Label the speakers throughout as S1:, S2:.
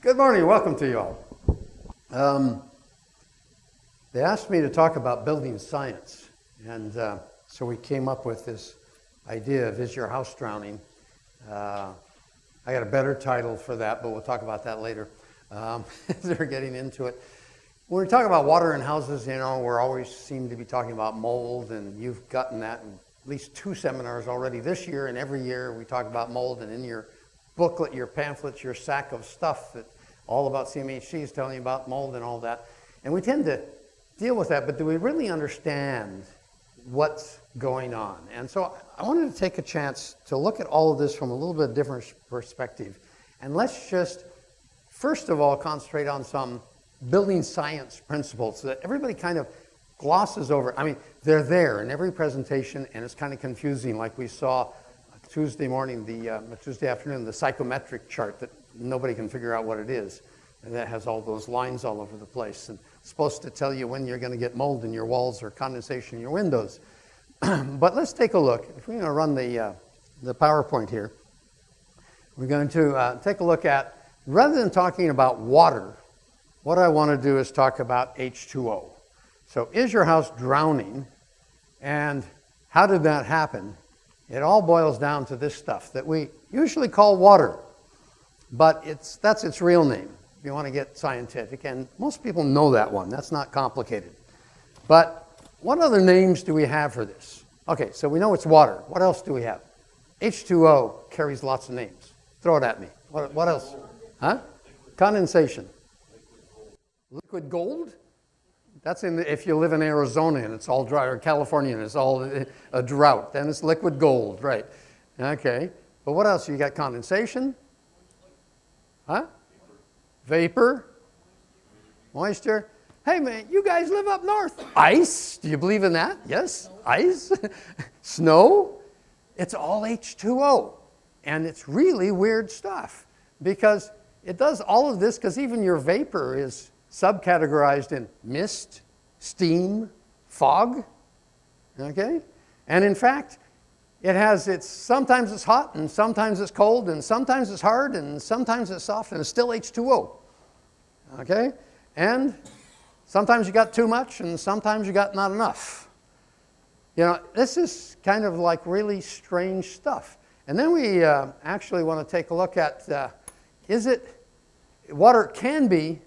S1: Good morning, welcome to you all. They asked me to talk about building science, and so we came up with this idea of is your house drowning? I got a better title for that, but we'll talk about that later. They're getting into it. When we talk about water in houses, you know, we're always seem to be talking about mold, and you've gotten that in at least 2 seminars already this year, and every year we talk about mold, and in your booklet, your pamphlets, your sack of stuff that all about CMHC is telling you about mold and all that. And we tend to deal with that, but do we really understand what's going on? And so I wanted to take a chance to look at all of this from a little bit different perspective. And let's just, first of all, concentrate on some building science principles that everybody kind of glosses over. I mean, they're there in every presentation, and it's kind of confusing, like we saw Tuesday morning, Tuesday afternoon, the psychometric chart that nobody can figure out what it is. And that has all those lines all over the place. And it's supposed to tell you when you're going to get mold in your walls or condensation in your windows. But let's take a look. If we're going to run the PowerPoint here, we're going to take a look at, rather than talking about water, what I want to do is talk about H2O. So is your house drowning? And how did that happen? It all boils down to this stuff that we usually call water, but that's its real name, if you want to get scientific, and most people know that one. That's not complicated. But what other names do we have for this? Okay, so we know it's water. What else do we have? H2O carries lots of names. Throw it at me. What else? Huh? Condensation. Liquid gold? That's if you live in Arizona and it's all dry, or California and it's all a drought, then it's liquid gold, right? Okay, but what else? You got condensation? Huh? Vapor? Moisture? Hey man, you guys live up north. Ice? Do you believe in that? Yes, ice? Snow? It's all H2O. And it's really weird stuff because it does all of this because even your vapor is subcategorized in mist, steam, fog, okay? And in fact, sometimes it's hot, and sometimes it's cold, and sometimes it's hard, and sometimes it's soft, and it's still H2O, okay? And sometimes you got too much, and sometimes you got not enough. You know, this is kind of like really strange stuff. And then we actually want to take a look at, water can be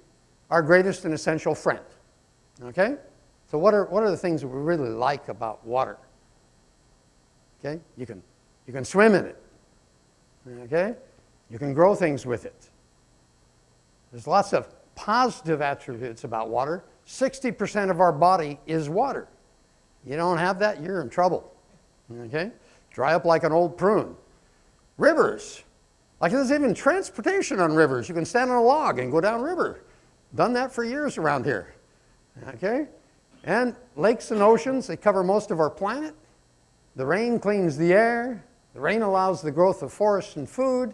S1: our greatest and essential friend, okay? So what are the things that we really like about water? Okay, you can swim in it, okay? You can grow things with it. There's lots of positive attributes about water. 60% of our body is water. You don't have that, you're in trouble, okay? Dry up like an old prune. Rivers, like there's even transportation on rivers. You can stand on a log and go down river. Done that for years around here, okay? And lakes and oceans, they cover most of our planet. The rain cleans the air. The rain allows the growth of forests and food.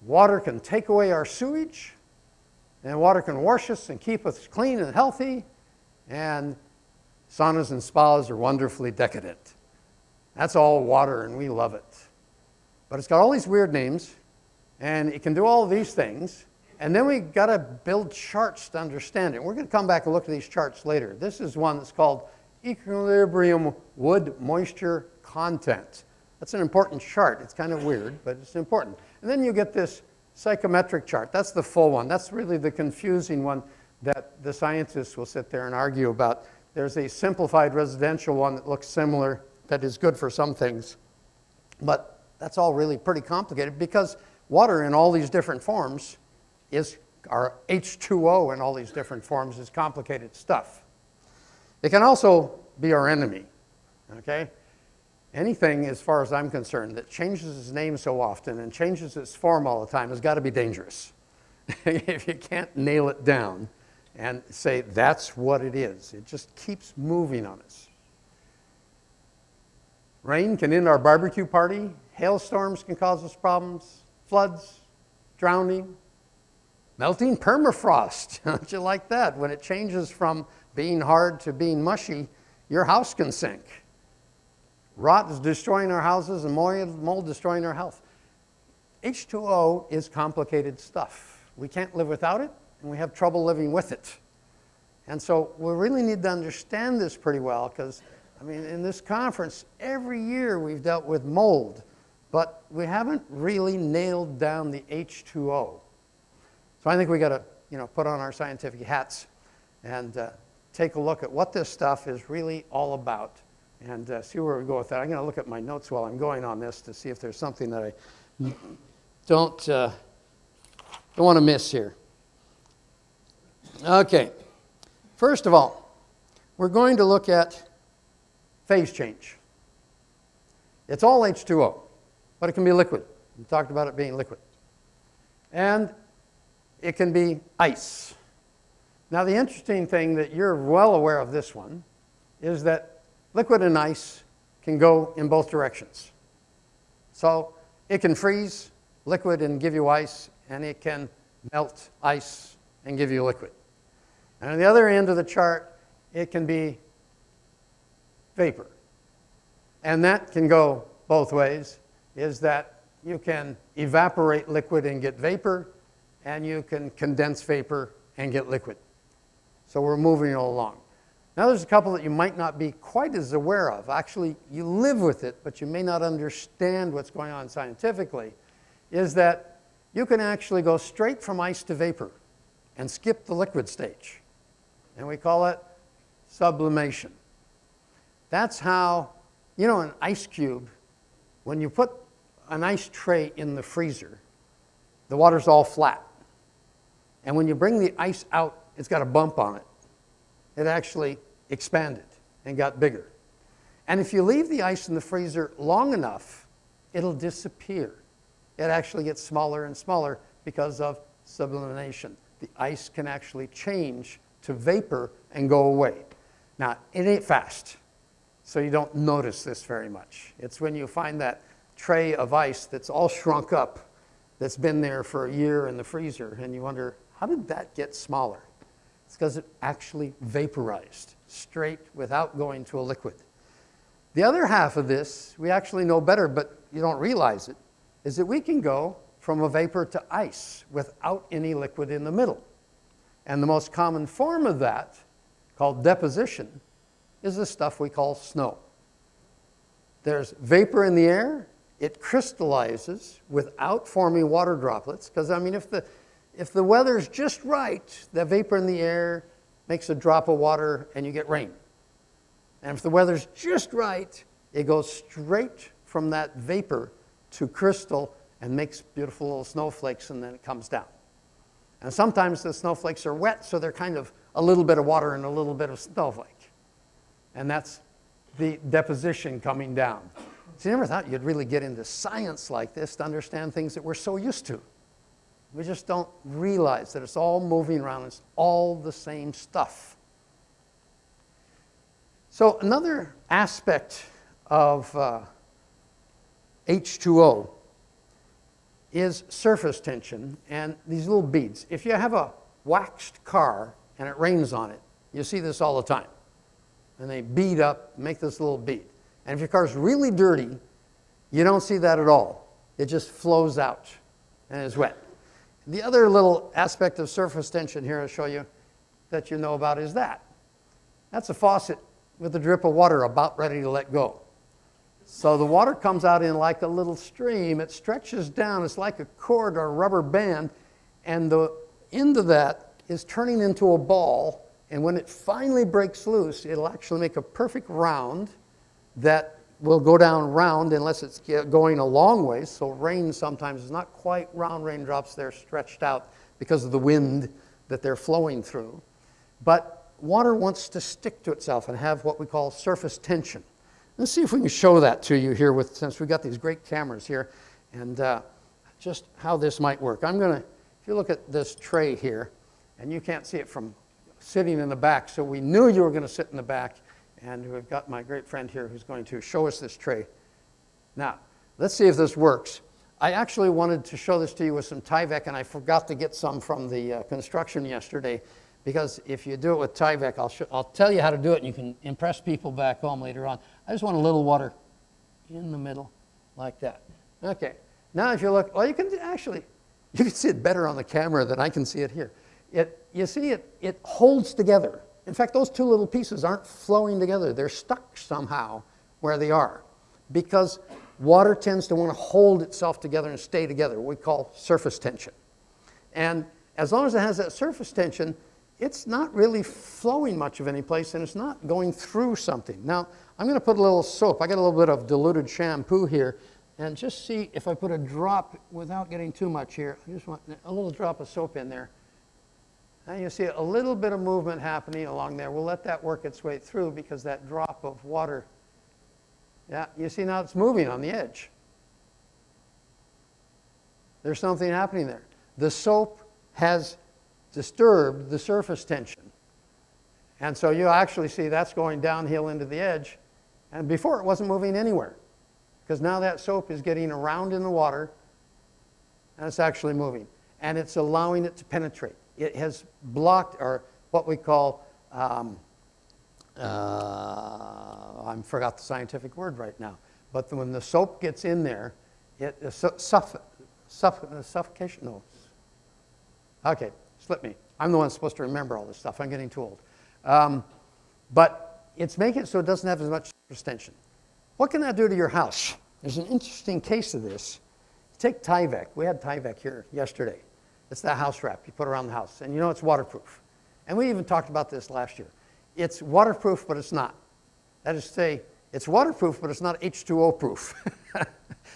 S1: Water can take away our sewage. And water can wash us and keep us clean and healthy. And saunas and spas are wonderfully decadent. That's all water, and we love it. But it's got all these weird names, and it can do all of these things. And then we got to build charts to understand it. We're going to come back and look at these charts later. This is one that's called Equilibrium Wood Moisture Content. That's an important chart. It's kind of weird, but it's important. And then you get this psychometric chart. That's the full one. That's really the confusing one that the scientists will sit there and argue about. There's a simplified residential one that looks similar, that is good for some things. But that's all really pretty complicated because water in all these different forms our H2O in all these different forms is complicated stuff. It can also be our enemy, okay? Anything, as far as I'm concerned, that changes its name so often and changes its form all the time has got to be dangerous. If you can't nail it down and say that's what it is, it just keeps moving on us. Rain can end our barbecue party. Hailstorms can cause us problems. Floods, drowning. Melting permafrost, don't you like that? When it changes from being hard to being mushy, your house can sink. Rot is destroying our houses and mold destroying our health. H2O is complicated stuff. we can't live without it, and we have trouble living with it. And so we really need to understand this pretty well, because, I mean, in this conference, every year we've dealt with mold, but we haven't really nailed down the H2O. So I think we got to, put on our scientific hats and take a look at what this stuff is really all about, and see where we go with that. I'm going to look at my notes while I'm going on this to see if there's something that I don't want to miss here. Okay. First of all, we're going to look at phase change. It's all H2O, but it can be liquid. We talked about it being liquid. And it can be ice. Now, the interesting thing that you're well aware of this one is that liquid and ice can go in both directions. So it can freeze liquid and give you ice, and it can melt ice and give you liquid. And on the other end of the chart, it can be vapor. And that can go both ways, is that you can evaporate liquid and get vapor, and you can condense vapor and get liquid. So we're moving along. Now there's a couple that you might not be quite as aware of. Actually, you live with it, but you may not understand what's going on scientifically, is that you can actually go straight from ice to vapor and skip the liquid stage. And we call it sublimation. That's how, an ice cube, when you put an ice tray in the freezer, the water's all flat. And when you bring the ice out, it's got a bump on it. It actually expanded and got bigger. And if you leave the ice in the freezer long enough, it'll disappear. It actually gets smaller and smaller because of sublimation. The ice can actually change to vapor and go away. Now, it ain't fast, so you don't notice this very much. It's when you find that tray of ice that's all shrunk up, that's been there for a year in the freezer, and you wonder, how did that get smaller? It's because it actually vaporized straight without going to a liquid. The other half of this, we actually know better, but you don't realize it, is that we can go from a vapor to ice without any liquid in the middle. And the most common form of that, called deposition, is the stuff we call snow. There's vapor in the air. It crystallizes without forming water droplets, because, if the weather's just right, the vapor in the air makes a drop of water and you get rain. And if the weather's just right, it goes straight from that vapor to crystal and makes beautiful little snowflakes, and then it comes down. And sometimes the snowflakes are wet, so they're kind of a little bit of water and a little bit of snowflake. And that's the deposition coming down. So you never thought you'd really get into science like this to understand things that we're so used to. We just don't realize that it's all moving around. It's all the same stuff. So another aspect of H2O is surface tension and these little beads. If you have a waxed car and it rains on it, you see this all the time. And they bead up, make this little bead. And if your car's really dirty, you don't see that at all. It just flows out and is wet. The other little aspect of surface tension here I'll show you that you know about is that. That's a faucet with a drip of water about ready to let go. So the water comes out in like a little stream. It stretches down. It's like a cord or a rubber band. And the end of that is turning into a ball. And when it finally breaks loose, it'll actually make a perfect round that will go down round unless it's going a long way. So rain sometimes is not quite round raindrops. They're stretched out because of the wind that they're flowing through. But water wants to stick to itself and have what we call surface tension. Let's see if we can show that to you here, since we've got these great cameras here, and just how this might work. If you look at this tray here, and you can't see it from sitting in the back, so we knew you were going to sit in the back, and we've got my great friend here who's going to show us this tray. Now, let's see if this works. I actually wanted to show this to you with some Tyvek, and I forgot to get some from the construction yesterday, because if you do it with Tyvek, I'll tell you how to do it, and you can impress people back home later on. I just want a little water in the middle, like that. Okay. Now if you look, well, you can actually You can see it better on the camera than I can see it here. You see it holds together. In fact, those two little pieces aren't flowing together. They're stuck somehow where they are because water tends to want to hold itself together and stay together, what we call surface tension. And as long as it has that surface tension, it's not really flowing much of any place, and it's not going through something. Now, I'm going to put a little soap. I got a little bit of diluted shampoo here, and just see if I put a drop without getting too much here. I just want a little drop of soap in there. Now you see a little bit of movement happening along there. We'll let that work its way through because that drop of water, yeah, you see now it's moving on the edge. There's something happening there. The soap has disturbed the surface tension. And so you actually see that's going downhill into the edge. And before it wasn't moving anywhere because now that soap is getting around in the water and it's actually moving. And it's allowing it to penetrate. It has blocked, or what we call, I forgot the scientific word right now, but when the soap gets in there, suffocation, no. Okay, slip me. I'm the one supposed to remember all this stuff. I'm getting too old. But it's making it so it doesn't have as much surface tension. What can that do to your house? There's an interesting case of this. Take Tyvek. We had Tyvek here yesterday. It's that house wrap you put around the house. And you know it's waterproof. And we even talked about this last year. It's waterproof, but it's not. That is to say, it's waterproof, but it's not H2O proof.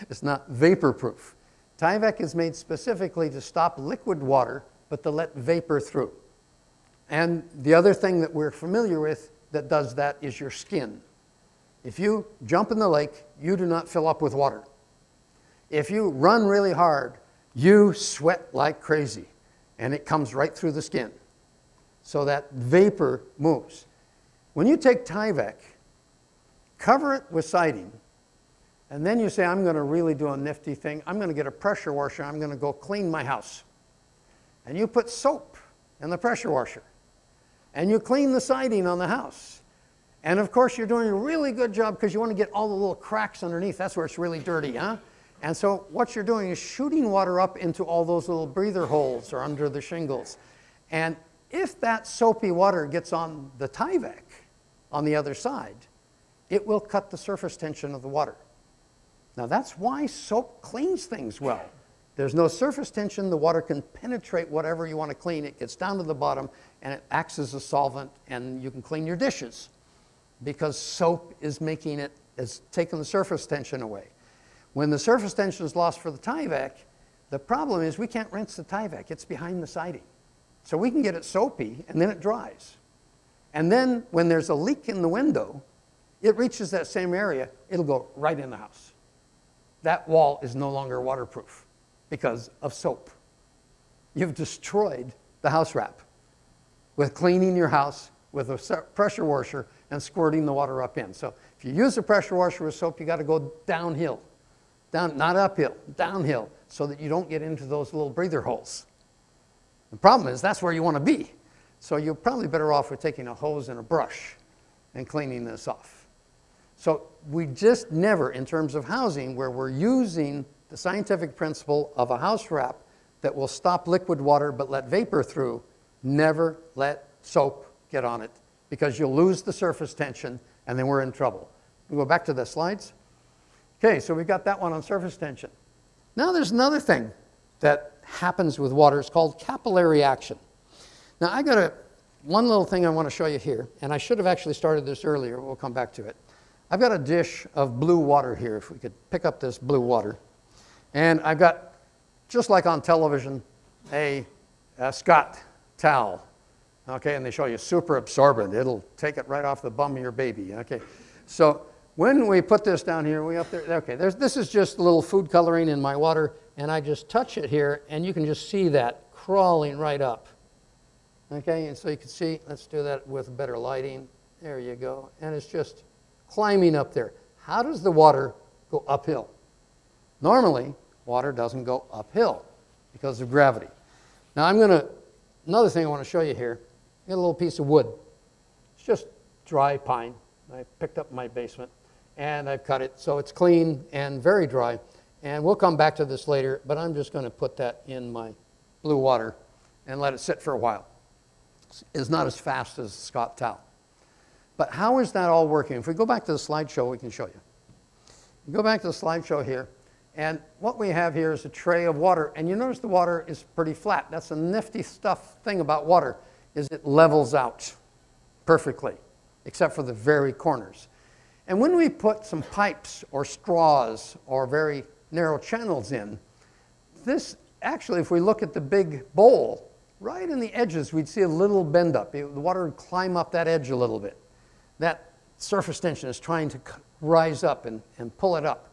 S1: It's not vapor proof. Tyvek is made specifically to stop liquid water, but to let vapor through. And the other thing that we're familiar with that does that is your skin. If you jump in the lake, you do not fill up with water. If you run really hard, you sweat like crazy, and it comes right through the skin. So that vapor moves. When you take Tyvek, cover it with siding, and then you say, I'm going to really do a nifty thing. I'm going to get a pressure washer. I'm going to go clean my house. And you put soap in the pressure washer, and you clean the siding on the house. And of course, you're doing a really good job because you want to get all the little cracks underneath. That's where it's really dirty, huh? And so what you're doing is shooting water up into all those little breather holes or under the shingles. And if that soapy water gets on the Tyvek on the other side, it will cut the surface tension of the water. Now that's why soap cleans things well. There's no surface tension. The water can penetrate whatever you want to clean. It gets down to the bottom, and it acts as a solvent, and you can clean your dishes because soap is making it, is taking the surface tension away. When the surface tension is lost for the Tyvek, the problem is we can't rinse the Tyvek. It's behind the siding. So we can get it soapy, and then it dries. And then when there's a leak in the window, it reaches that same area, it'll go right in the house. That wall is no longer waterproof because of soap. You've destroyed the house wrap with cleaning your house with a pressure washer and squirting the water up in. So if you use a pressure washer with soap, you got to go downhill. Not uphill, downhill, so that you don't get into those little breather holes. The problem is that's where you want to be. So you're probably better off with taking a hose and a brush and cleaning this off. So we just never, in terms of housing, where we're using the scientific principle of a house wrap that will stop liquid water but let vapor through, never let soap get on it because you'll lose the surface tension and then we're in trouble. We go back to the slides. Okay, so we've got that one on surface tension. Now there's another thing that happens with water. It's called capillary action. Now I got one little thing I want to show you here, and I should have actually started this earlier. We'll come back to it. I've got a dish of blue water here, if we could pick up this blue water. And I've got, just like on television, a Scott towel. Okay, and they show you super absorbent. It'll take it right off the bum of your baby. Okay, so when we put this down here, we up there, okay, this is just a little food coloring in my water, and I just touch it here, and you can just see that crawling right up. Okay, and so you can see, let's do that with better lighting. There you go, and it's just climbing up there. How does the water go uphill? Normally, water doesn't go uphill because of gravity. Now another thing I want to show you here, I got a little piece of wood. It's just dry pine I picked up in my basement, and I've cut it so it's clean and very dry. And we'll come back to this later, but I'm just going to put that in my blue water and let it sit for a while. It's not as fast as Scott towel. But how is that all working? If we go back to the slideshow, we can show you. We go back to the slideshow here, and what we have here is a tray of water. And you notice the water is pretty flat. That's a nifty thing about water, is it levels out perfectly, except for the very corners. And when we put some pipes or straws or very narrow channels in, this actually, if we look at the big bowl, right in the edges, we'd see a little bend up. The water would climb up that edge a little bit. That surface tension is trying to rise up and pull it up.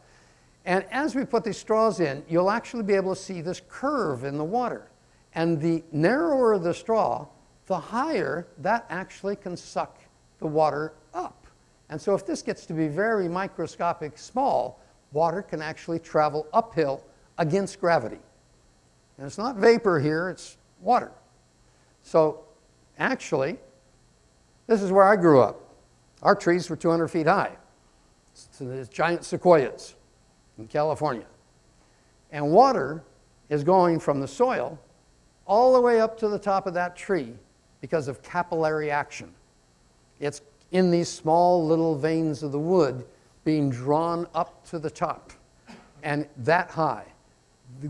S1: And as we put these straws in, you'll actually be able to see this curve in the water. And the narrower the straw, the higher that actually can suck the water up. And so if this gets to be very microscopic small, water can actually travel uphill against gravity. And it's not vapor here, it's water. So actually, this is where I grew up. Our trees were 200 feet high. So there's giant sequoias in California. And water is going from the soil all the way up to the top of that tree because of capillary action. It's in these small little veins of the wood being drawn up to the top and that high,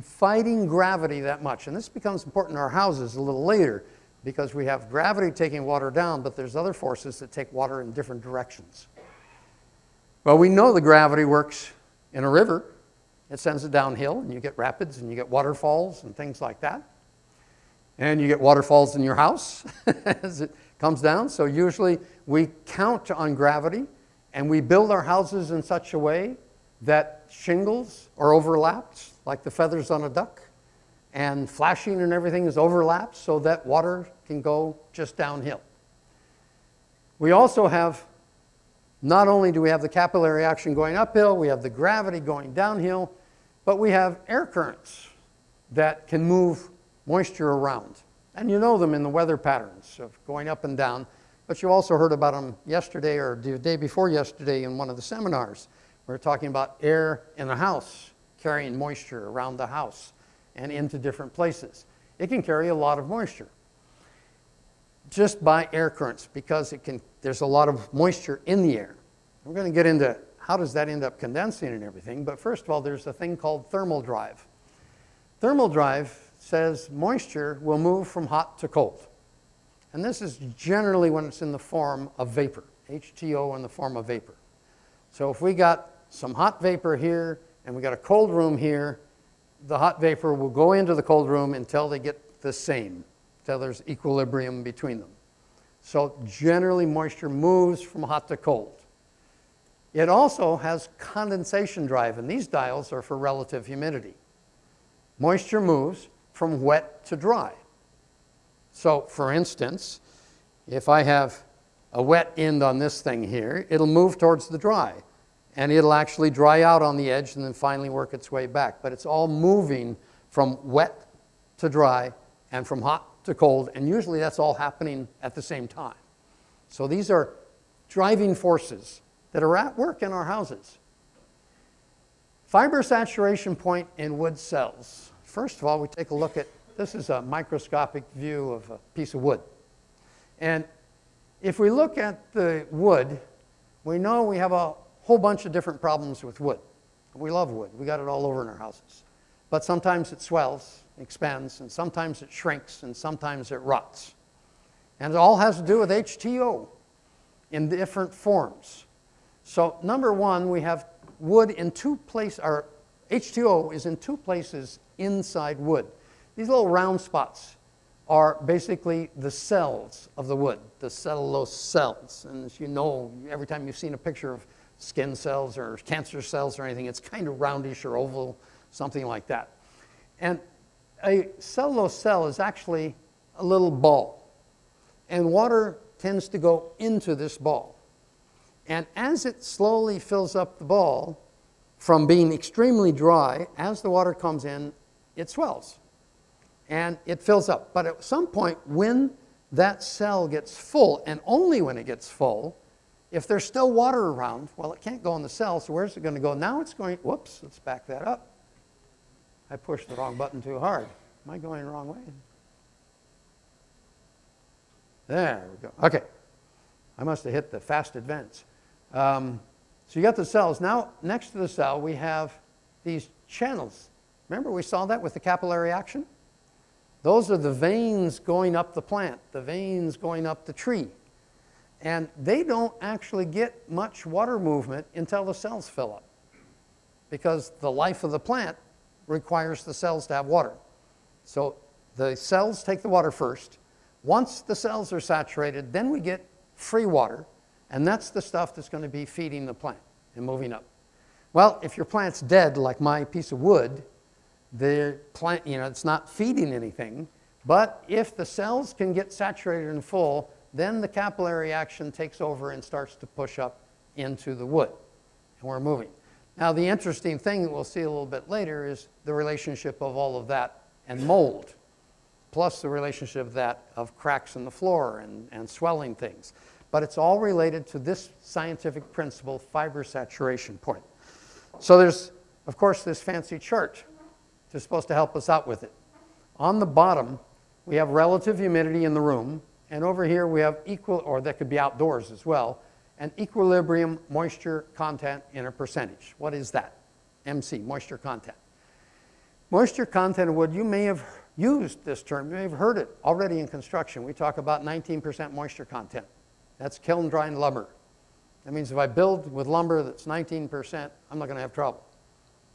S1: fighting gravity that much. And this becomes important in our houses a little later because we have gravity taking water down, but there's other forces that take water in different directions. Well, we know the gravity works in a river. It sends it downhill, and you get rapids, and you get waterfalls, and things like that. And you get waterfalls in your house as it comes down. So usually we count on gravity, and we build our houses in such a way that shingles are overlapped, like the feathers on a duck, and flashing and everything is overlapped so that water can go just downhill. We also have, not only do we have the capillary action going uphill, we have the gravity going downhill, but we have air currents that can move moisture around. And you know them in the weather patterns of going up and down, but you also heard about them yesterday or the day before yesterday in one of the seminars. We were talking about air in a house, carrying moisture around the house and into different places. It can carry a lot of moisture just by air currents because there's a lot of moisture in the air. We're going to get into how does that end up condensing and everything, but first of all, there's a thing called thermal drive. Thermal drive says moisture will move from hot to cold. And this is generally when it's in the form of vapor, H2O in the form of vapor. So if we got some hot vapor here and we got a cold room here, the hot vapor will go into the cold room until they get the same, until there's equilibrium between them. So generally moisture moves from hot to cold. It also has condensation drive, and these dials are for relative humidity. Moisture moves from wet to dry. So for instance, if I have a wet end on this thing here, it'll move towards the dry. And it'll actually dry out on the edge and then finally work its way back. But it's all moving from wet to dry and from hot to cold. And usually that's all happening at the same time. So these are driving forces that are at work in our houses. Fiber saturation point in wood cells. First of all, we take a look at, this is a microscopic view of a piece of wood. And if we look at the wood, we know we have a whole bunch of different problems with wood. We love wood. We got it all over in our houses. But sometimes it swells, expands, and sometimes it shrinks, and sometimes it rots. And it all has to do with H2O in different forms. So number one, we have wood in two places, or H2O is in two places inside wood. These little round spots are basically the cells of the wood, the cellulose cells. And as you know, every time you've seen a picture of skin cells or cancer cells or anything, it's kind of roundish or oval, something like that. And a cellulose cell is actually a little ball. And water tends to go into this ball. And as it slowly fills up the ball, from being extremely dry, as the water comes in, it swells. And it fills up. But at some point, when that cell gets full, and only when it gets full, if there's still water around, well, it can't go in the cell, so where's it going to go? Now it's going, whoops, let's back that up. I pushed the wrong button too hard. Am I going the wrong way? There we go. Okay. I must have hit the fast advance. So you got the cells. Now, next to the cell, we have these channels. Remember, we saw that with the capillary action? Those are the veins going up the plant, the veins going up the tree. And they don't actually get much water movement until the cells fill up, because the life of the plant requires the cells to have water. So the cells take the water first. Once the cells are saturated, then we get free water, and that's the stuff that's going to be feeding the plant and moving up. Well, if your plant's dead, like my piece of wood, the plant, it's not feeding anything. But if the cells can get saturated and full, then the capillary action takes over and starts to push up into the wood, and we're moving. Now, the interesting thing that we'll see a little bit later is the relationship of all of that and mold, plus the relationship of that of cracks in the floor and swelling things. But it's all related to this scientific principle, fiber saturation point. So there's, of course, this fancy chart that's supposed to help us out with it. On the bottom, we have relative humidity in the room, and over here we have or that could be outdoors as well, and equilibrium moisture content in a percentage. What is that? MC, moisture content. Moisture content of wood, you may have used this term, you may have heard it already in construction. We talk about 19% moisture content. That's kiln dried lumber. That means if I build with lumber that's 19%, I'm not going to have trouble.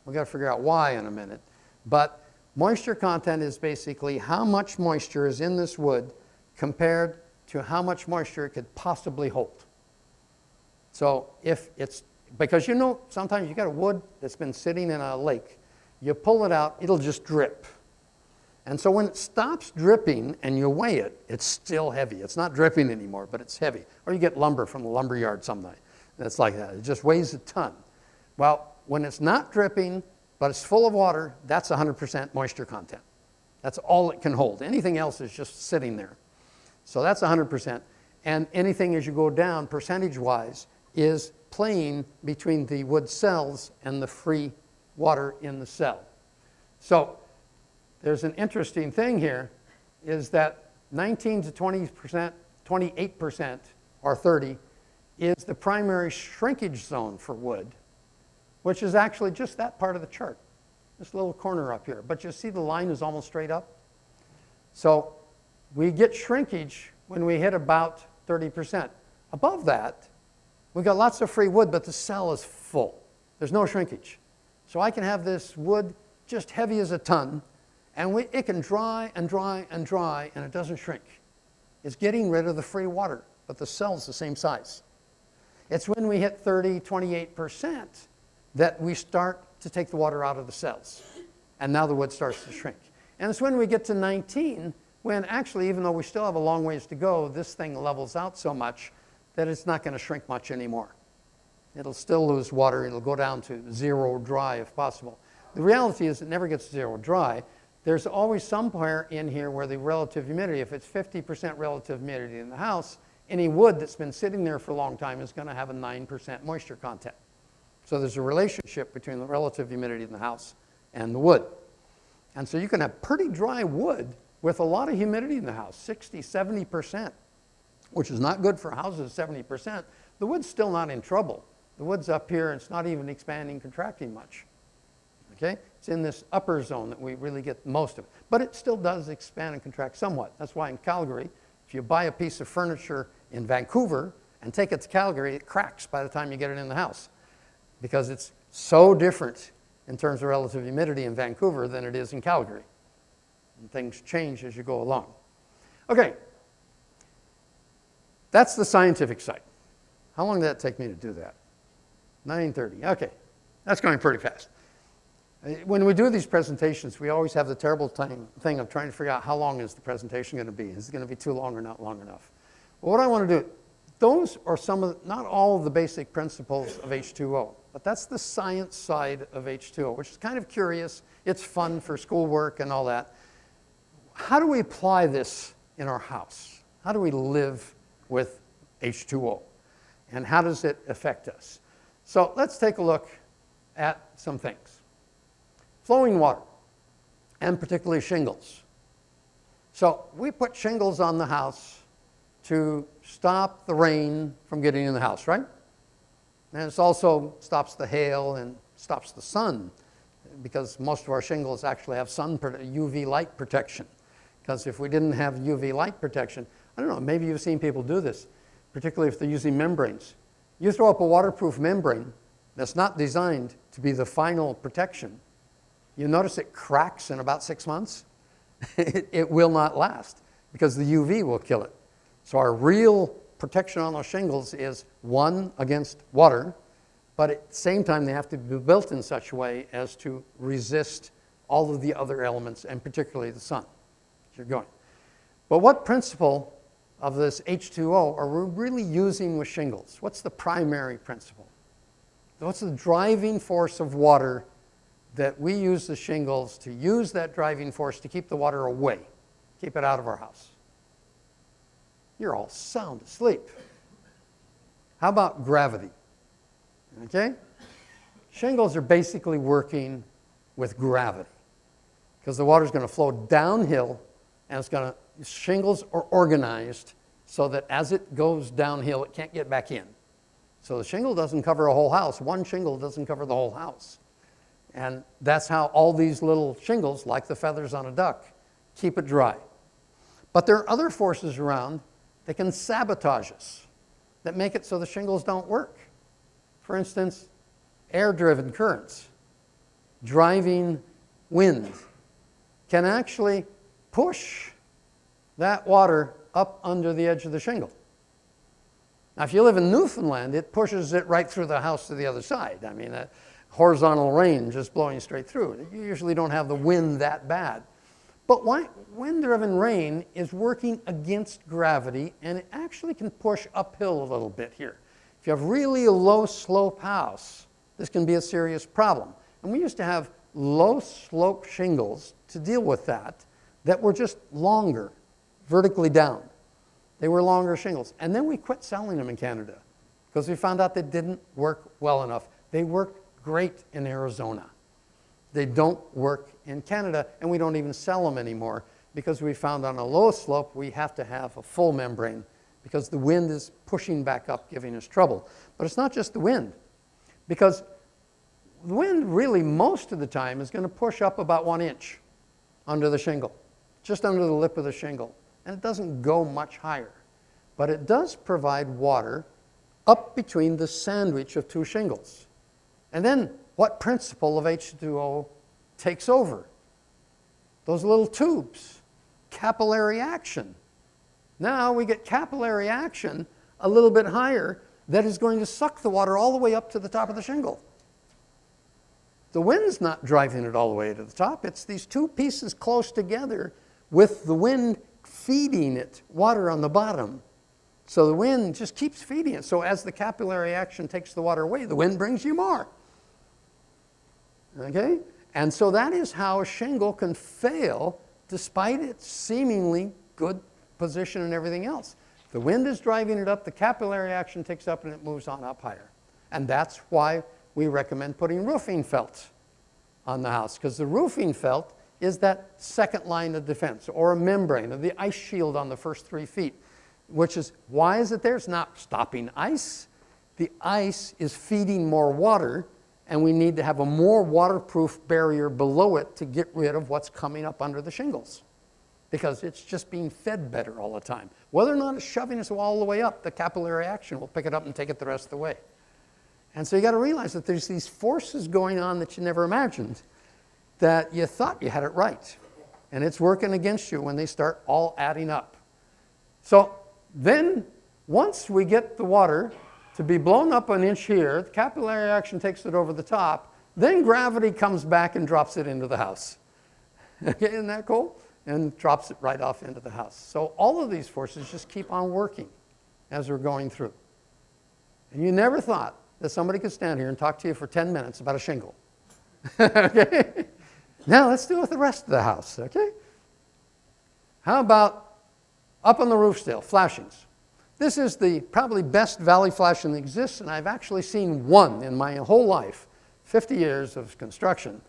S1: We've got to figure out why in a minute. But moisture content is basically how much moisture is in this wood compared to how much moisture it could possibly hold. So if it's, because sometimes you got a wood that's been sitting in a lake, you pull it out, it'll just drip. And so when it stops dripping and you weigh it, it's still heavy. It's not dripping anymore, but it's heavy. Or you get lumber from the lumber yard someday. It's like that. It just weighs a ton. Well, when it's not dripping, but it's full of water, that's 100% moisture content. That's all it can hold. Anything else is just sitting there. So that's 100%. And anything as you go down, percentage-wise, is playing between the wood cells and the free water in the cell. So there's an interesting thing here, is that 19 to 20%, 28% or 30 is the primary shrinkage zone for wood, which is actually just that part of the chart, this little corner up here. But you see the line is almost straight up? So we get shrinkage when we hit about 30%. Above that, we've got lots of free wood, but the cell is full. There's no shrinkage. So I can have this wood just heavy as a ton, and it can dry and dry and dry, and it doesn't shrink. It's getting rid of the free water, but the cell's the same size. It's when we hit 30, 28% that we start to take the water out of the cells, and now the wood starts to shrink. And it's when we get to 19, when actually, even though we still have a long ways to go, this thing levels out so much that it's not going to shrink much anymore. It'll still lose water. It'll go down to zero dry if possible. The reality is it never gets zero dry. There's always somewhere in here where the relative humidity, if it's 50% relative humidity in the house, any wood that's been sitting there for a long time is going to have a 9% moisture content. So there's a relationship between the relative humidity in the house and the wood. And so you can have pretty dry wood with a lot of humidity in the house, 60, 70%, which is not good for houses, 70%. The wood's still not in trouble. The wood's up here, and it's not even expanding, contracting much. Okay? It's in this upper zone that we really get most of it. But it still does expand and contract somewhat. That's why in Calgary, if you buy a piece of furniture in Vancouver and take it to Calgary, it cracks by the time you get it in the house, because it's so different in terms of relative humidity in Vancouver than it is in Calgary. And things change as you go along. Okay. That's the scientific side. How long did that take me to do that? 9:30. Okay. That's going pretty fast. When we do these presentations, we always have the terrible thing of trying to figure out how long is the presentation going to be. Is it going to be too long or not long enough? Well, what I want to do, those are some of, not all of the basic principles of H2O, but that's the science side of H2O, which is kind of curious. It's fun for schoolwork and all that. How do we apply this in our house? How do we live with H2O? And how does it affect us? So let's take a look at some things. Flowing water. and particularly shingles. So we put shingles on the house to stop the rain from getting in the house, right? And it also stops the hail and stops the sun, because most of our shingles actually have UV light protection. Because if we didn't have UV light protection, I don't know, maybe you've seen people do this, particularly if they're using membranes. You throw up a waterproof membrane that's not designed to be the final protection. You notice it cracks in about 6 months. It will not last because the UV will kill it. So our real protection on those shingles is, one, against water, but at the same time they have to be built in such a way as to resist all of the other elements, and particularly the sun as you're going. But what principle of this H2O are we really using with shingles? What's the primary principle? What's the driving force of water that we use the shingles to use that driving force to keep the water away, keep it out of our house? You're all sound asleep. How about gravity? Okay? Shingles are basically working with gravity because the water's going to flow downhill, and shingles are organized so that as it goes downhill, it can't get back in. So the shingle doesn't cover a whole house. One shingle doesn't cover the whole house. And that's how all these little shingles, like the feathers on a duck, keep it dry. But there are other forces around that can sabotage us, that make it so the shingles don't work. For instance, air-driven currents, driving wind, can actually push that water up under the edge of the shingle. Now, if you live in Newfoundland, it pushes it right through the house to the other side. I mean, that horizontal rain just blowing straight through. You usually don't have the wind that bad. But wind-driven rain is working against gravity, and it actually can push uphill a little bit here. If you have really a low-slope house, this can be a serious problem. And we used to have low-slope shingles to deal with that were just longer, vertically down. They were longer shingles. And then we quit selling them in Canada because we found out they didn't work well enough. They work great in Arizona. They don't work in Canada, and we don't even sell them anymore because we found on a low slope we have to have a full membrane because the wind is pushing back up, giving us trouble. But it's not just the wind, because the wind really most of the time is going to push up about 1 inch under the shingle, just under the lip of the shingle. And it doesn't go much higher. But it does provide water up between the sandwich of two shingles. And then what principle of H2O takes over? Those little tubes, capillary action. Now we get capillary action a little bit higher that is going to suck the water all the way up to the top of the shingle. The wind's not driving it all the way to the top. It's these two pieces close together with the wind feeding it water on the bottom. So the wind just keeps feeding it. So as the capillary action takes the water away, the wind brings you more. Okay? And so that is how a shingle can fail despite its seemingly good position and everything else. The wind is driving it up, the capillary action takes up, and it moves on up higher. And that's why we recommend putting roofing felt on the house, because the roofing felt is that second line of defense, or a membrane, or the ice shield on the first 3 feet, which is, why is it there? It's not stopping ice. The ice is feeding more water, and we need to have a more waterproof barrier below it to get rid of what's coming up under the shingles, because it's just being fed better all the time. Whether or not it's shoving us all the way up, the capillary action will pick it up and take it the rest of the way. And so you got to realize that there's these forces going on that you never imagined, that you thought you had it right. And it's working against you when they start all adding up. So then, once we get the water to be blown up 1 inch here, the capillary action takes it over the top, then gravity comes back and drops it into the house. Okay, isn't that cool? And drops it right off into the house. So all of these forces just keep on working as we're going through. And you never thought that somebody could stand here and talk to you for 10 minutes about a shingle. Okay? Now let's deal with the rest of the house, okay? How about up on the roof still, flashings? This is the probably best valley flashing that exists, and I've actually seen one in my whole life, 50 years of construction,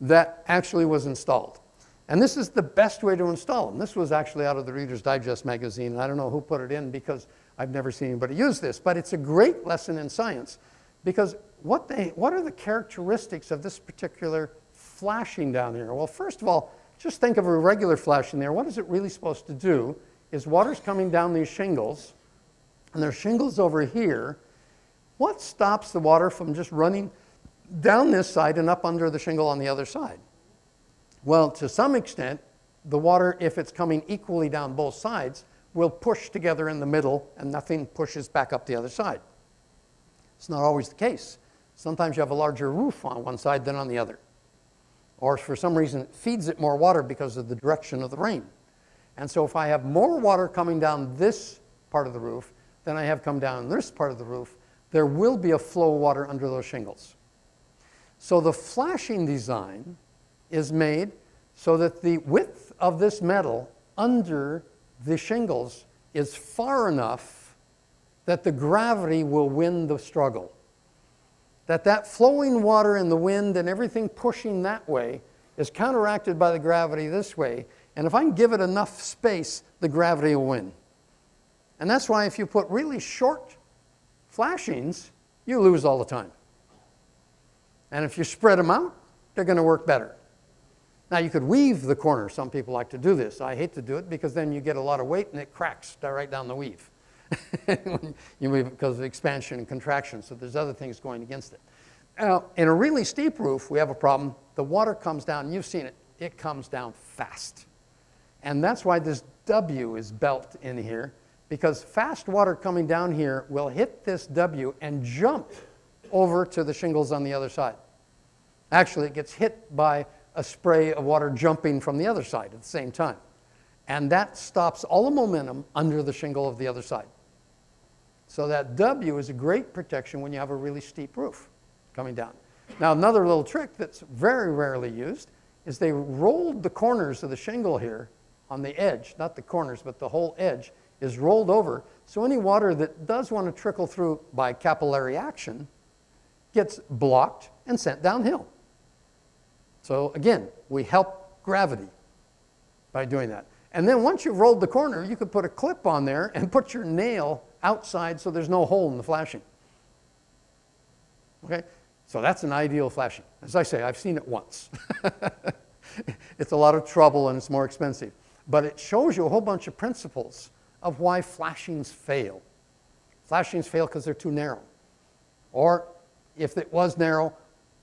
S1: that actually was installed. And this is the best way to install them. This was actually out of the Reader's Digest magazine. And I don't know who put it in because I've never seen anybody use this. But it's a great lesson in science because what are the characteristics of this particular flashing down here? Well, first of all, just think of a regular flashing there. What is it really supposed to do is water's coming down these shingles, and there's shingles over here. What stops the water from just running down this side and up under the shingle on the other side? Well, to some extent, the water, if it's coming equally down both sides, will push together in the middle and nothing pushes back up the other side. It's not always the case. Sometimes you have a larger roof on one side than on the other. Or for some reason, it feeds it more water because of the direction of the rain. And so if I have more water coming down this part of the roof than I have come down this part of the roof, there will be a flow of water under those shingles. So the flashing design is made so that the width of this metal under the shingles is far enough that the gravity will win the struggle. That flowing water and the wind and everything pushing that way is counteracted by the gravity this way. And if I can give it enough space, the gravity will win. And that's why if you put really short flashings, you lose all the time. And if you spread them out, they're going to work better. Now, you could weave the corner. Some people like to do this. I hate to do it because then you get a lot of weight and it cracks right down the weave. When you weave it because of expansion and contraction. So there's other things going against it. Now, in a really steep roof, we have a problem. The water comes down. You've seen it. It comes down fast. And that's why this W is built in here, because fast water coming down here will hit this W and jump over to the shingles on the other side. Actually, it gets hit by a spray of water jumping from the other side at the same time. And that stops all the momentum under the shingle of the other side. So that W is a great protection when you have a really steep roof coming down. Now, another little trick that's very rarely used is they rolled the corners of the shingle here on the edge, not the corners, but the whole edge is rolled over. So any water that does want to trickle through by capillary action gets blocked and sent downhill. So again, we help gravity by doing that. And then once you've rolled the corner, you could put a clip on there and put your nail outside so there's no hole in the flashing. Okay? So that's an ideal flashing. As I say, I've seen it once. It's a lot of trouble and it's more expensive. But it shows you a whole bunch of principles of why flashings fail. Flashings fail because they're too narrow. Or if it was narrow,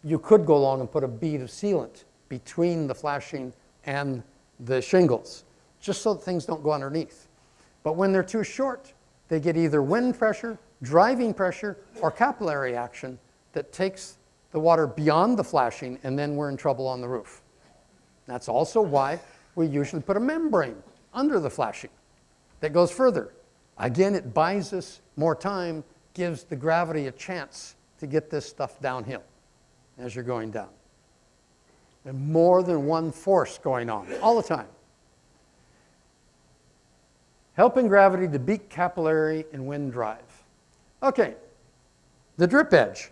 S1: you could go along and put a bead of sealant between the flashing and the shingles, just so that things don't go underneath. But when they're too short, they get either wind pressure, driving pressure, or capillary action that takes the water beyond the flashing, and then we're in trouble on the roof. That's also why we usually put a membrane under the flashing that goes further. Again, it buys us more time, gives the gravity a chance to get this stuff downhill as you're going down. And more than one force going on all the time. Helping gravity to beat capillary and wind drive. Okay, the drip edge.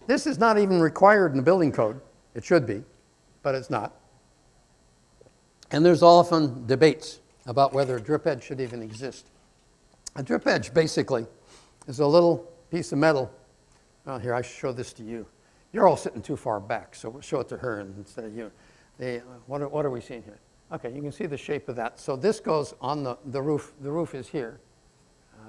S1: This is not even required in the building code. It should be, but it's not. And there's often debates about whether a drip edge should even exist. A drip edge basically is a little piece of metal. Well, here, I should show this to you. You're all sitting too far back, so we'll show it to her instead of you. What are we seeing here? Okay, you can see the shape of that. So this goes on the roof. The roof is here.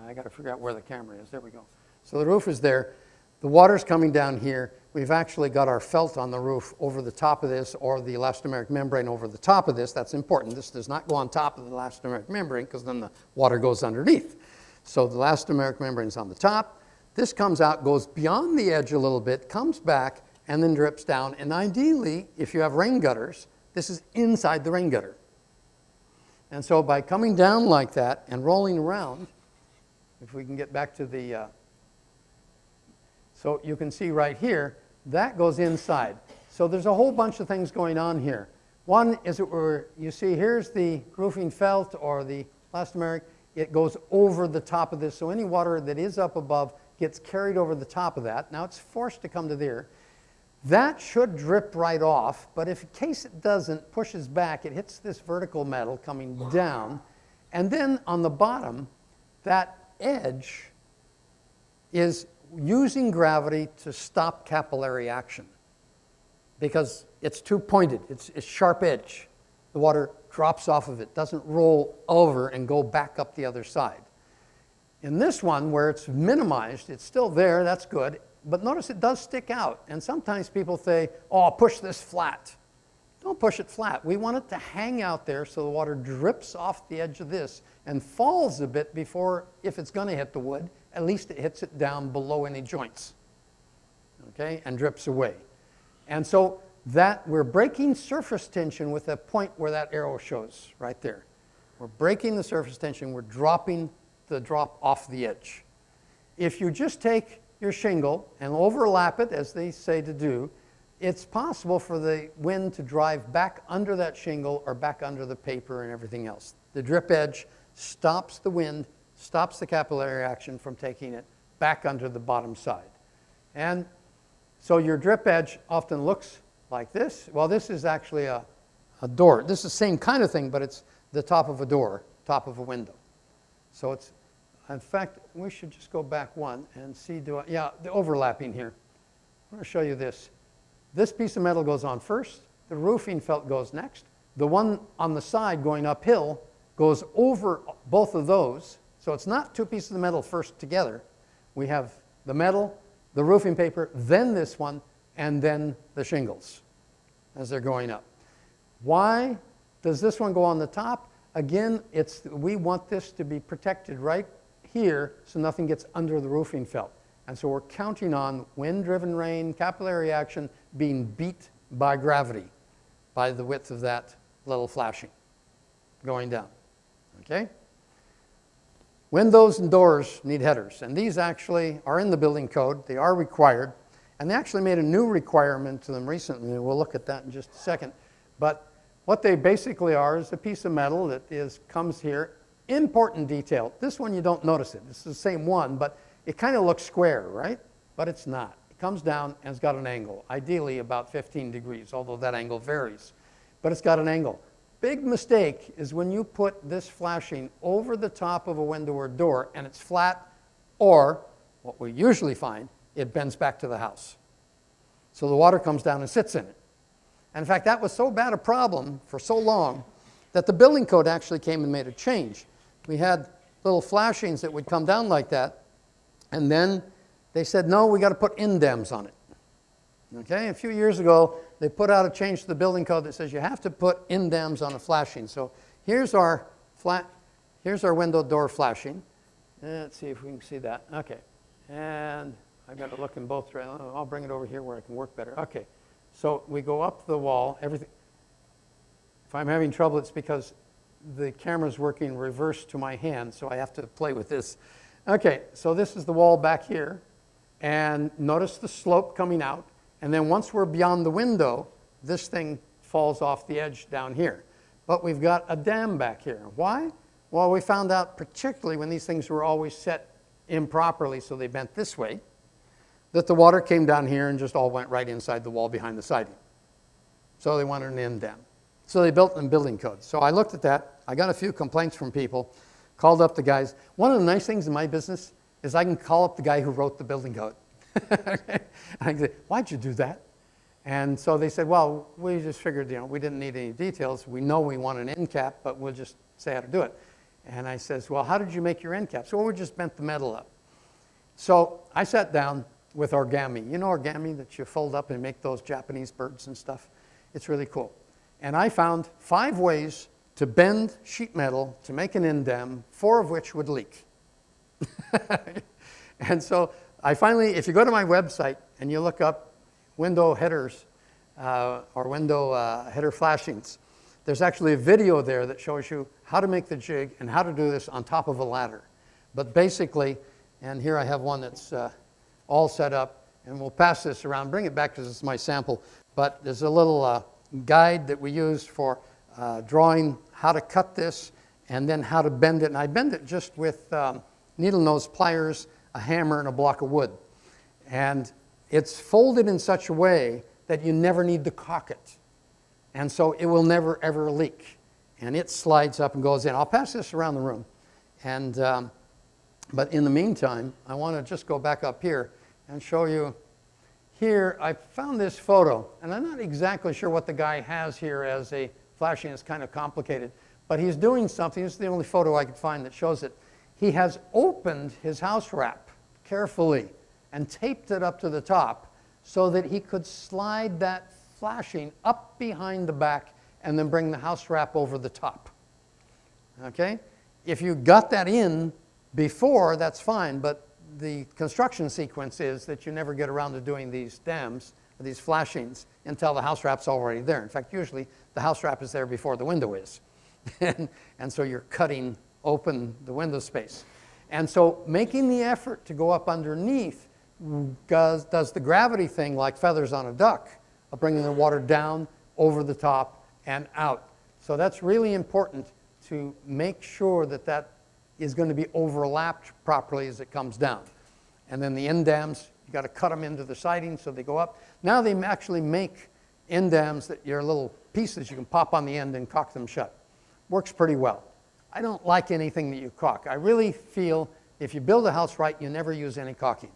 S1: I got to figure out where the camera is. There we go. So the roof is there. The water's coming down here. We've actually got our felt on the roof over the top of this, or the elastomeric membrane over the top of this. That's important. This does not go on top of the elastomeric membrane because then the water goes underneath. So the elastomeric membrane is on the top. This comes out, goes beyond the edge a little bit, comes back, and then drips down. And ideally, if you have rain gutters, this is inside the rain gutter. And so by coming down like that and rolling around, if we can get back to the... so you can see right here, that goes inside. So there's a whole bunch of things going on here. One is that you see here's the roofing felt or the elastomeric. It goes over the top of this. So any water that is up above gets carried over the top of that. Now it's forced to come to there. That should drip right off, but if in case it doesn't, pushes back, it hits this vertical metal coming down, and then on the bottom, that edge is using gravity to stop capillary action because it's too pointed, it's sharp edge. The water drops off of it, doesn't roll over and go back up the other side. In this one, where it's minimized, it's still there, that's good, but notice it does stick out. And sometimes people say, oh, push this flat. Don't push it flat. We want it to hang out there so the water drips off the edge of this and falls a bit before, if it's going to hit the wood, at least it hits it down below any joints, okay, and drips away. And so that we're breaking surface tension with a point where that arrow shows right there. We're breaking the surface tension, we're dropping the drop off the edge. If you just take your shingle and overlap it, as they say to do, it's possible for the wind to drive back under that shingle or back under the paper and everything else. The drip edge stops the wind, stops the capillary action from taking it back under the bottom side. And so your drip edge often looks like this. Well, this is actually a door. This is the same kind of thing, but it's the top of a door, top of a window. So it's, in fact, we should just go back one and see, yeah, the overlapping here. I'm going to show you this. This piece of metal goes on first. The roofing felt goes next. The one on the side going uphill goes over both of those. So it's not two pieces of metal first together. We have the metal, the roofing paper, then this one, and then the shingles as they're going up. Why does this one go on the top? Again, we want this to be protected right here so nothing gets under the roofing felt. And so we're counting on wind-driven rain, capillary action being beat by gravity, by the width of that little flashing going down. Okay? Windows and doors need headers, and these actually are in the building code. They are required, and they actually made a new requirement to them recently, and we'll look at that in just a second. But what they basically are is a piece of metal that comes here. Important detail. This one you don't notice it. This is the same one, but it kind of looks square, right? But it's not. It comes down and it's got an angle, ideally about 15 degrees, although that angle varies. But it's got an angle. Big mistake is when you put this flashing over the top of a window or door and it's flat, or what we usually find, it bends back to the house. So the water comes down and sits in it. And in fact, that was so bad a problem for so long that the building code actually came and made a change. We had little flashings that would come down like that, and then they said, no, we got to put indents on it. Okay, a few years ago, they put out a change to the building code that says you have to put indents on a flashing. So here's our window door flashing. Let's see if we can see that. Okay, and I've got to look in both directions. I'll bring it over here where I can work better. Okay, so we go up the wall. Everything. If I'm having trouble, it's because the camera's working reverse to my hand, so I have to play with this. Okay, so this is the wall back here, and notice the slope coming out, and then once we're beyond the window, this thing falls off the edge down here. But we've got a dam back here. Why? Well, we found out, particularly when these things were always set improperly, so they bent this way, that the water came down here and just all went right inside the wall behind the siding. So they wanted an end dam. So they built in building codes. So I looked at that. I got a few complaints from people, called up the guys. One of the nice things in my business is I can call up the guy who wrote the building code. I say, why'd you do that? And so they said, well, we just figured, we didn't need any details. We know we want an end cap, but we'll just say how to do it. And I says, well, how did you make your end caps? Well, we just bent the metal up. So I sat down with origami. You know origami, that you fold up and make those Japanese birds and stuff? It's really cool. And I found 5 ways to bend sheet metal to make an end-dam, 4 of which would leak. And so I finally, if you go to my website and you look up window headers or window header flashings, there's actually a video there that shows you how to make the jig and how to do this on top of a ladder. But basically, and here I have one that's all set up, and we'll pass this around, bring it back because it's my sample, but there's a little guide that we used for drawing how to cut this and then how to bend it. And I bend it just with needle nose pliers, a hammer, and a block of wood. And it's folded in such a way that you never need to caulk it. And so it will never, ever leak. And it slides up and goes in. I'll pass this around the room. And, but in the meantime, I want to just go back up here and show you. Here, I found this photo. And I'm not exactly sure what the guy has here as a flashing. It's kind of complicated. But he's doing something. This is the only photo I could find that shows it. He has opened his house wrap carefully and taped it up to the top so that he could slide that flashing up behind the back and then bring the house wrap over the top. Okay? If you got that in before, that's fine, but the construction sequence is that you never get around to doing these dams, or these flashings, until the house wrap's already there. In fact, usually the house wrap is there before the window is. And so you're cutting open the window space. And so making the effort to go up underneath does the gravity thing like feathers on a duck, of bringing the water down, over the top, and out. So that's really important to make sure that that is going to be overlapped properly as it comes down. And then the end dams, you've got to cut them into the siding so they go up. Now they actually make end dams that are little pieces you can pop on the end and caulk them shut. Works pretty well. I don't like anything that you caulk. I really feel if you build a house right, you never use any caulking.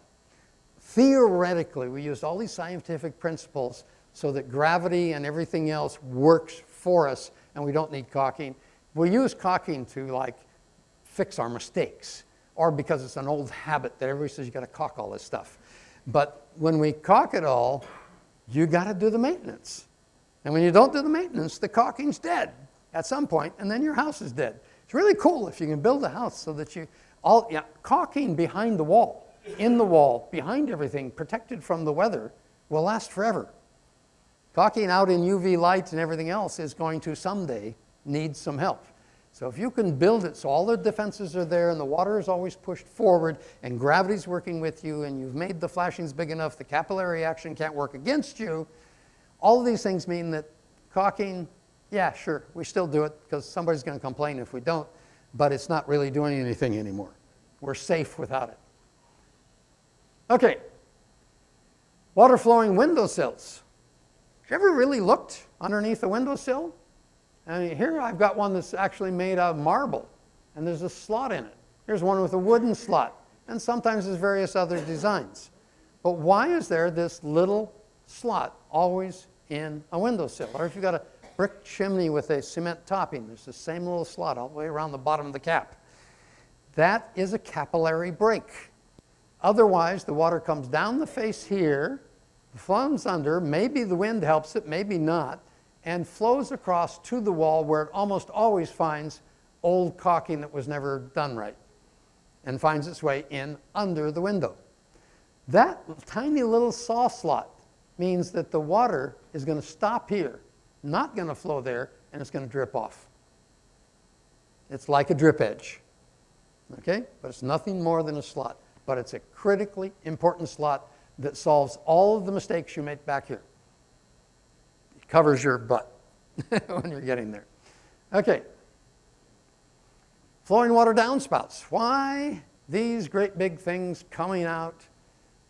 S1: Theoretically, we use all these scientific principles so that gravity and everything else works for us and we don't need caulking. We use caulking to like fix our mistakes or because it's an old habit that everybody says you got to caulk all this stuff. But when we caulk it all, you got to do the maintenance. And when you don't do the maintenance, the caulking's dead at some point, and then your house is dead. It's really cool if you can build a house so that caulking behind the wall, in the wall, behind everything, protected from the weather, will last forever. Caulking out in UV light and everything else is going to someday need some help. So if you can build it so all the defenses are there and the water is always pushed forward and gravity's working with you and you've made the flashings big enough the capillary action can't work against you, all of these things mean that caulking, yeah, sure, we still do it because somebody's going to complain if we don't, but it's not really doing anything anymore. We're safe without it. Okay, water flowing windowsills. Have you ever really looked underneath a windowsill? I mean, here I've got one that's actually made out of marble, and there's a slot in it. Here's one with a wooden slot, and sometimes there's various other designs. But why is there this little slot always in a windowsill? Or if you've got a brick chimney with a cement topping, there's the same little slot all the way around the bottom of the cap. That is a capillary break. Otherwise, the water comes down the face here, flows under, maybe the wind helps it, maybe not, and flows across to the wall where it almost always finds old caulking that was never done right and finds its way in under the window. That tiny little saw slot means that the water is going to stop here, not going to flow there, and it's going to drip off. It's like a drip edge, okay? But it's nothing more than a slot. But it's a critically important slot that solves all of the mistakes you make back here. It covers your butt when you're getting there. Okay. Flowing water downspouts. Why these great big things coming out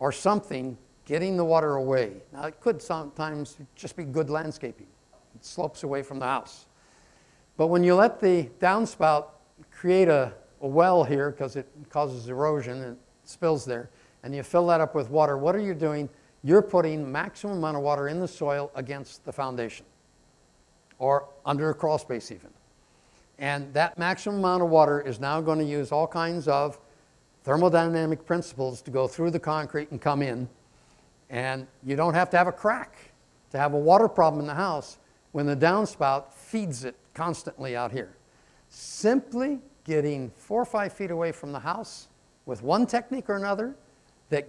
S1: or something getting the water away? Now, it could sometimes just be good landscaping. It slopes away from the house. But when you let the downspout create a well here because it causes erosion and it spills there, and you fill that up with water, what are you doing? You're putting maximum amount of water in the soil against the foundation or under a crawl space even. And that maximum amount of water is now going to use all kinds of thermodynamic principles to go through the concrete and come in. And you don't have to have a crack to have a water problem in the house when the downspout feeds it constantly out here. Simply getting 4 or 5 feet away from the house with one technique or another that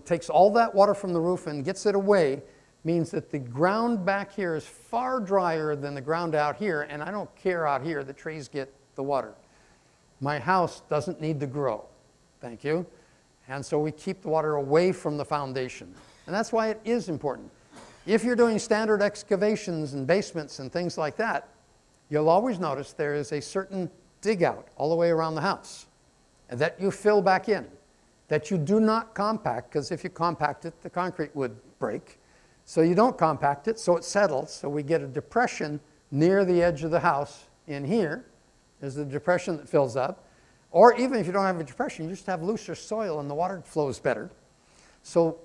S1: takes all that water from the roof and gets it away means that the ground back here is far drier than the ground out here, and I don't care out here, the trees get the water. My house doesn't need to grow, thank you. And so we keep the water away from the foundation. And that's why it is important. If you're doing standard excavations and basements and things like that, you'll always notice there is a certain dig out all the way around the house that you fill back in, that you do not compact, because if you compact it, the concrete would break. So you don't compact it, so it settles. So we get a depression near the edge of the house in here. There's the depression that fills up. Or even if you don't have a depression, you just have looser soil and the water flows better. So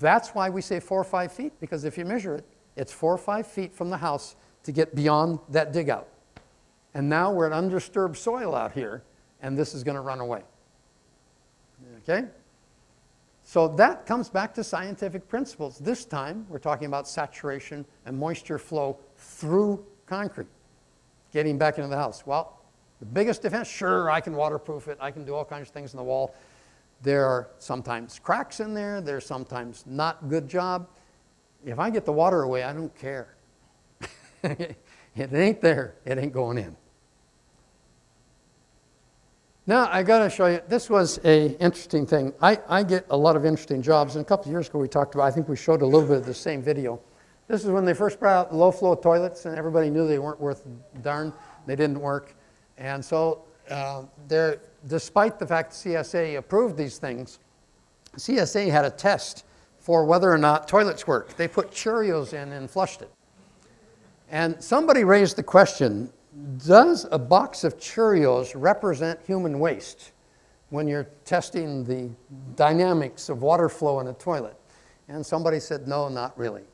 S1: that's why we say 4 or 5 feet, because if you measure it, it's 4 or 5 feet from the house to get beyond that dig out. And now we're at undisturbed soil out here, and this is going to run away. Okay? So that comes back to scientific principles. This time, we're talking about saturation and moisture flow through concrete, getting back into the house. Well, the biggest defense, sure, I can waterproof it. I can do all kinds of things in the wall. There are sometimes cracks in there. There's sometimes not good job. If I get the water away, I don't care. It ain't there. It ain't going in. Now, I got to show you, this was an interesting thing. I get a lot of interesting jobs. And a couple of years ago, we talked about, I think we showed a little bit of the same video. This is when they first brought out low-flow toilets, and everybody knew they weren't worth a darn. They didn't work. And so, despite the fact CSA approved these things, CSA had a test for whether or not toilets worked. They put Cheerios in and flushed it. And somebody raised the question, does a box of Cheerios represent human waste when you're testing the dynamics of water flow in a toilet? And somebody said, no, not really.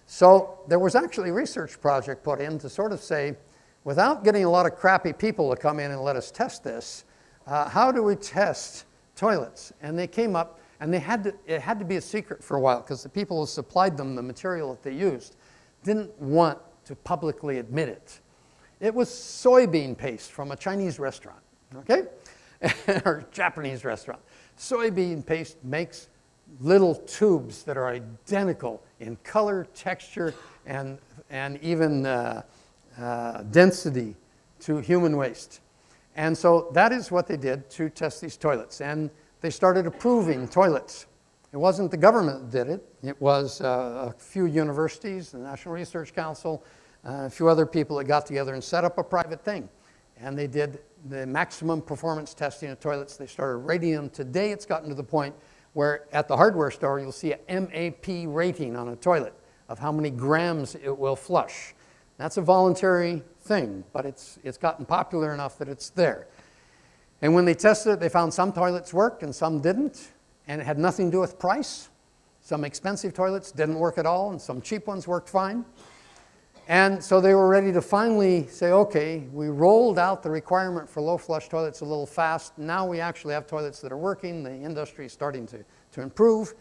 S1: So there was actually a research project put in to sort of say, without getting a lot of crappy people to come in and let us test this, how do we test toilets? And they came up, and it had to be a secret for a while because the people who supplied them the material that they used didn't want to publicly admit it. It was soybean paste from a Chinese restaurant, okay? Or Japanese restaurant. Soybean paste makes little tubes that are identical in color, texture, and even density to human waste. And so that is what they did to test these toilets. And they started approving toilets. It wasn't the government that did it. It was a few universities, the National Research Council, a few other people that got together and set up a private thing. And they did the maximum performance testing of toilets. They started rating them. Today it's gotten to the point where at the hardware store you'll see a MAP rating on a toilet of how many grams it will flush. That's a voluntary thing, but it's gotten popular enough that it's there. And when they tested it, they found some toilets worked and some didn't. And it had nothing to do with price. Some expensive toilets didn't work at all, and some cheap ones worked fine. And so they were ready to finally say, okay, we rolled out the requirement for low flush toilets a little fast. Now we actually have toilets that are working. The industry is starting to improve.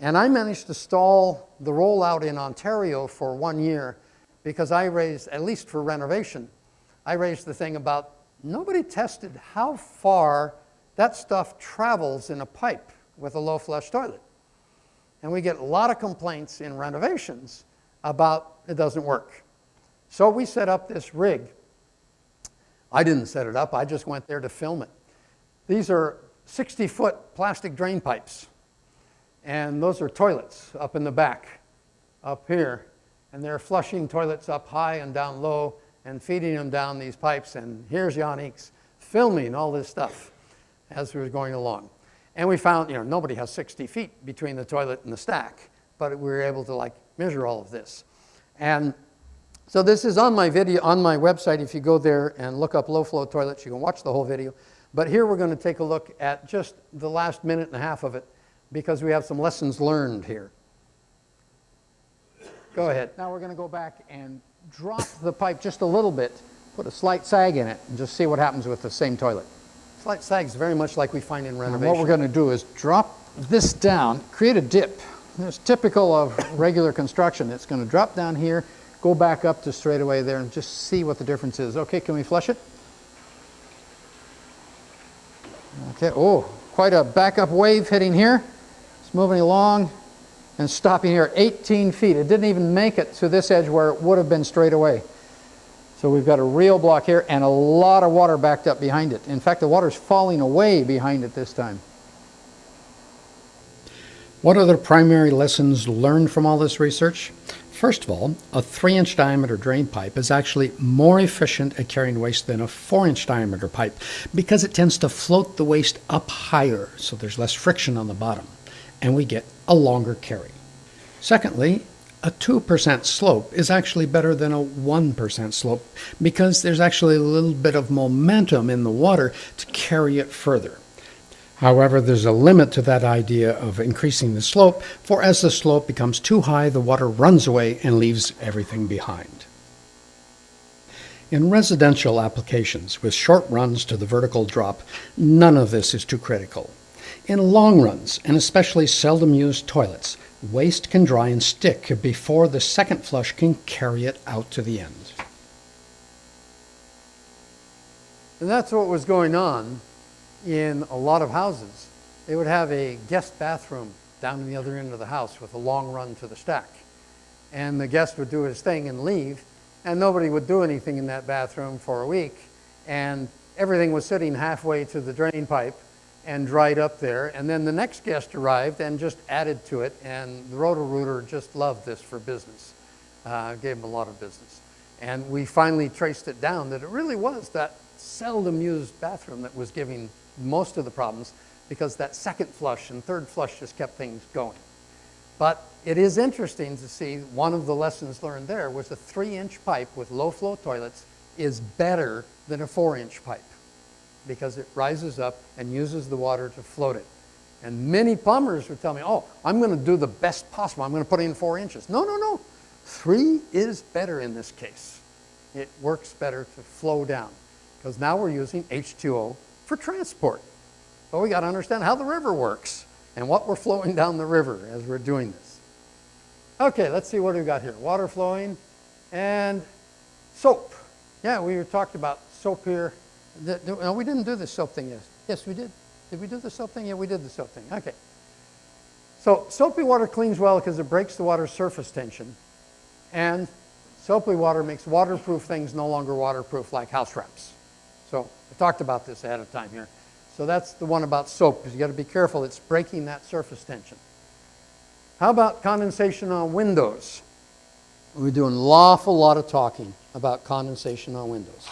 S1: And I managed to stall the rollout in Ontario for 1 year because I raised, at least for renovation, I raised the thing about nobody tested how far that stuff travels in a pipe with a low flush toilet. And we get a lot of complaints in renovations about it doesn't work. So we set up this rig. I didn't set it up, I just went there to film it. These are 60-foot plastic drain pipes. And those are toilets up in the back, up here. And they're flushing toilets up high and down low and feeding them down these pipes. And here's Yannick's filming all this stuff as we were going along. And we found, nobody has 60 feet between the toilet and the stack, but we were able to measure all of this. And so this is on my video, on my website. If you go there and look up low flow toilets, you can watch the whole video. But here we're going to take a look at just the last minute and a half of it because we have some lessons learned here. Go ahead.
S2: Now we're going to go back and drop the pipe just a little bit, put a slight sag in it, and just see what happens with the same toilet.
S1: Slight sag is very much like we find in renovation.
S2: And what we're going to do is drop this down, create a dip. It's typical of regular construction. It's going to drop down here, go back up to straightaway there, and just see what the difference is. Okay, can we flush it? Okay, oh, quite a backup wave hitting here. It's moving along and stopping here at 18 feet. It didn't even make it to this edge where it would have been straight away. So we've got a real block here and a lot of water backed up behind it. In fact, the water's falling away behind it this time.
S3: What are the primary lessons learned from all this research? First of all, a 3-inch diameter drain pipe is actually more efficient at carrying waste than a 4-inch diameter pipe because it tends to float the waste up higher, so there's less friction on the bottom, and we get a longer carry. Secondly, a 2% slope is actually better than a 1% slope because there's actually a little bit of momentum in the water to carry it further. However, there's a limit to that idea of increasing the slope, for as the slope becomes too high, the water runs away and leaves everything behind. In residential applications with short runs to the vertical drop, none of this is too critical. In long runs, and especially seldom used toilets, waste can dry and stick before the second flush can carry it out to the end.
S1: And that's what was going on in a lot of houses. They would have a guest bathroom down in the other end of the house with a long run to the stack. And the guest would do his thing and leave, and nobody would do anything in that bathroom for a week. And everything was sitting halfway to the drain pipe and dried up there. And then the next guest arrived and just added to it. And the Roto-Rooter just loved this for business. Gave him a lot of business. And we finally traced it down that it really was that seldom used bathroom that was giving most of the problems, because that second flush and third flush just kept things going. But it is interesting to see one of the lessons learned there was a 3-inch pipe with low flow toilets is better than a 4-inch pipe because it rises up and uses the water to float it. And many plumbers would tell me, oh, I'm going to do the best possible. I'm going to put in 4 inches. No, no, no. 3 is better in this case. It works better to flow down because now we're using H2O for transport. But we got to understand how the river works and what we're flowing down the river as we're doing this. Okay, let's see what we've got here. Water flowing and soap. Yeah, we talked about soap here. No, we didn't do the soap thing yet. Yes, we did. Did we do the soap thing? Yeah, we did the soap thing. Okay. So soapy water cleans well because it breaks the water's surface tension. And soapy water makes waterproof things no longer waterproof, like house wraps. So I talked about this ahead of time here. So that's the one about soap, because you got to be careful. It's breaking that surface tension. How about condensation on windows? We're doing an awful lot of talking about condensation on windows.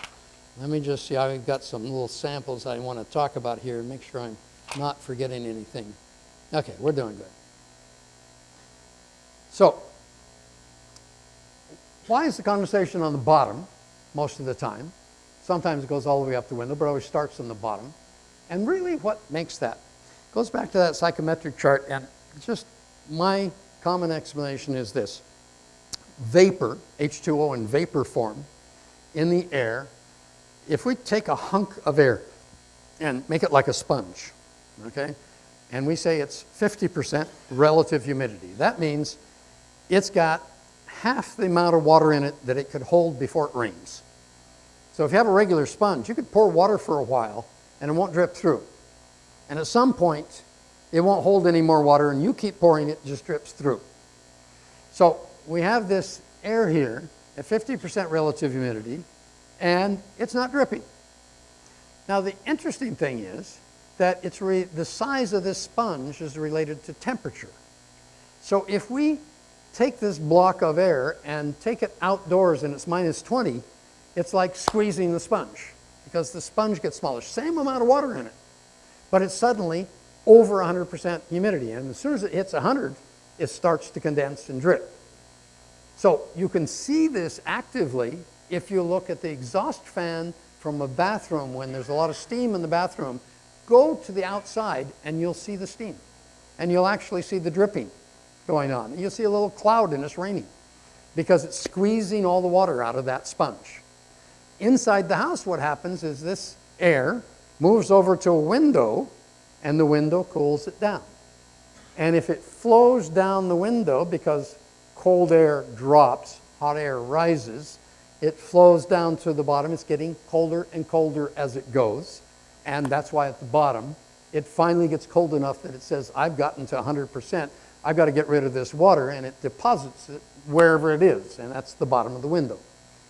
S1: Let me just see. I've got some little samples I want to talk about here and make sure I'm not forgetting anything. Okay, we're doing good. So, why is the condensation on the bottom most of the time? Sometimes it goes all the way up the window, but it always starts on the bottom. And really what makes that? It goes back to that psychometric chart, and just my common explanation is this. Vapor, H2O in vapor form, in the air, if we take a hunk of air and make it like a sponge, okay, and we say it's 50% relative humidity, that means it's got half the amount of water in it that it could hold before it rains. So if you have a regular sponge, you could pour water for a while and it won't drip through. And at some point, it won't hold any more water and you keep pouring, it just drips through. So we have this air here at 50% relative humidity and it's not dripping. Now the interesting thing is that the size of this sponge is related to temperature. So if we take this block of air and take it outdoors and it's minus 20, it's like squeezing the sponge because the sponge gets smaller. Same amount of water in it, but it's suddenly over 100% humidity. And as soon as it hits 100, it starts to condense and drip. So you can see this actively if you look at the exhaust fan from a bathroom when there's a lot of steam in the bathroom. Go to the outside and you'll see the steam. And you'll actually see the dripping going on. And you'll see a little cloud and it's raining because it's squeezing all the water out of that sponge. Inside the house, what happens is this air moves over to a window and the window cools it down. And if it flows down the window because cold air drops, hot air rises, it flows down to the bottom. It's getting colder and colder as it goes. And that's why at the bottom, it finally gets cold enough that it says, I've gotten to 100%. I've got to get rid of this water, and it deposits it wherever it is, and that's the bottom of the window.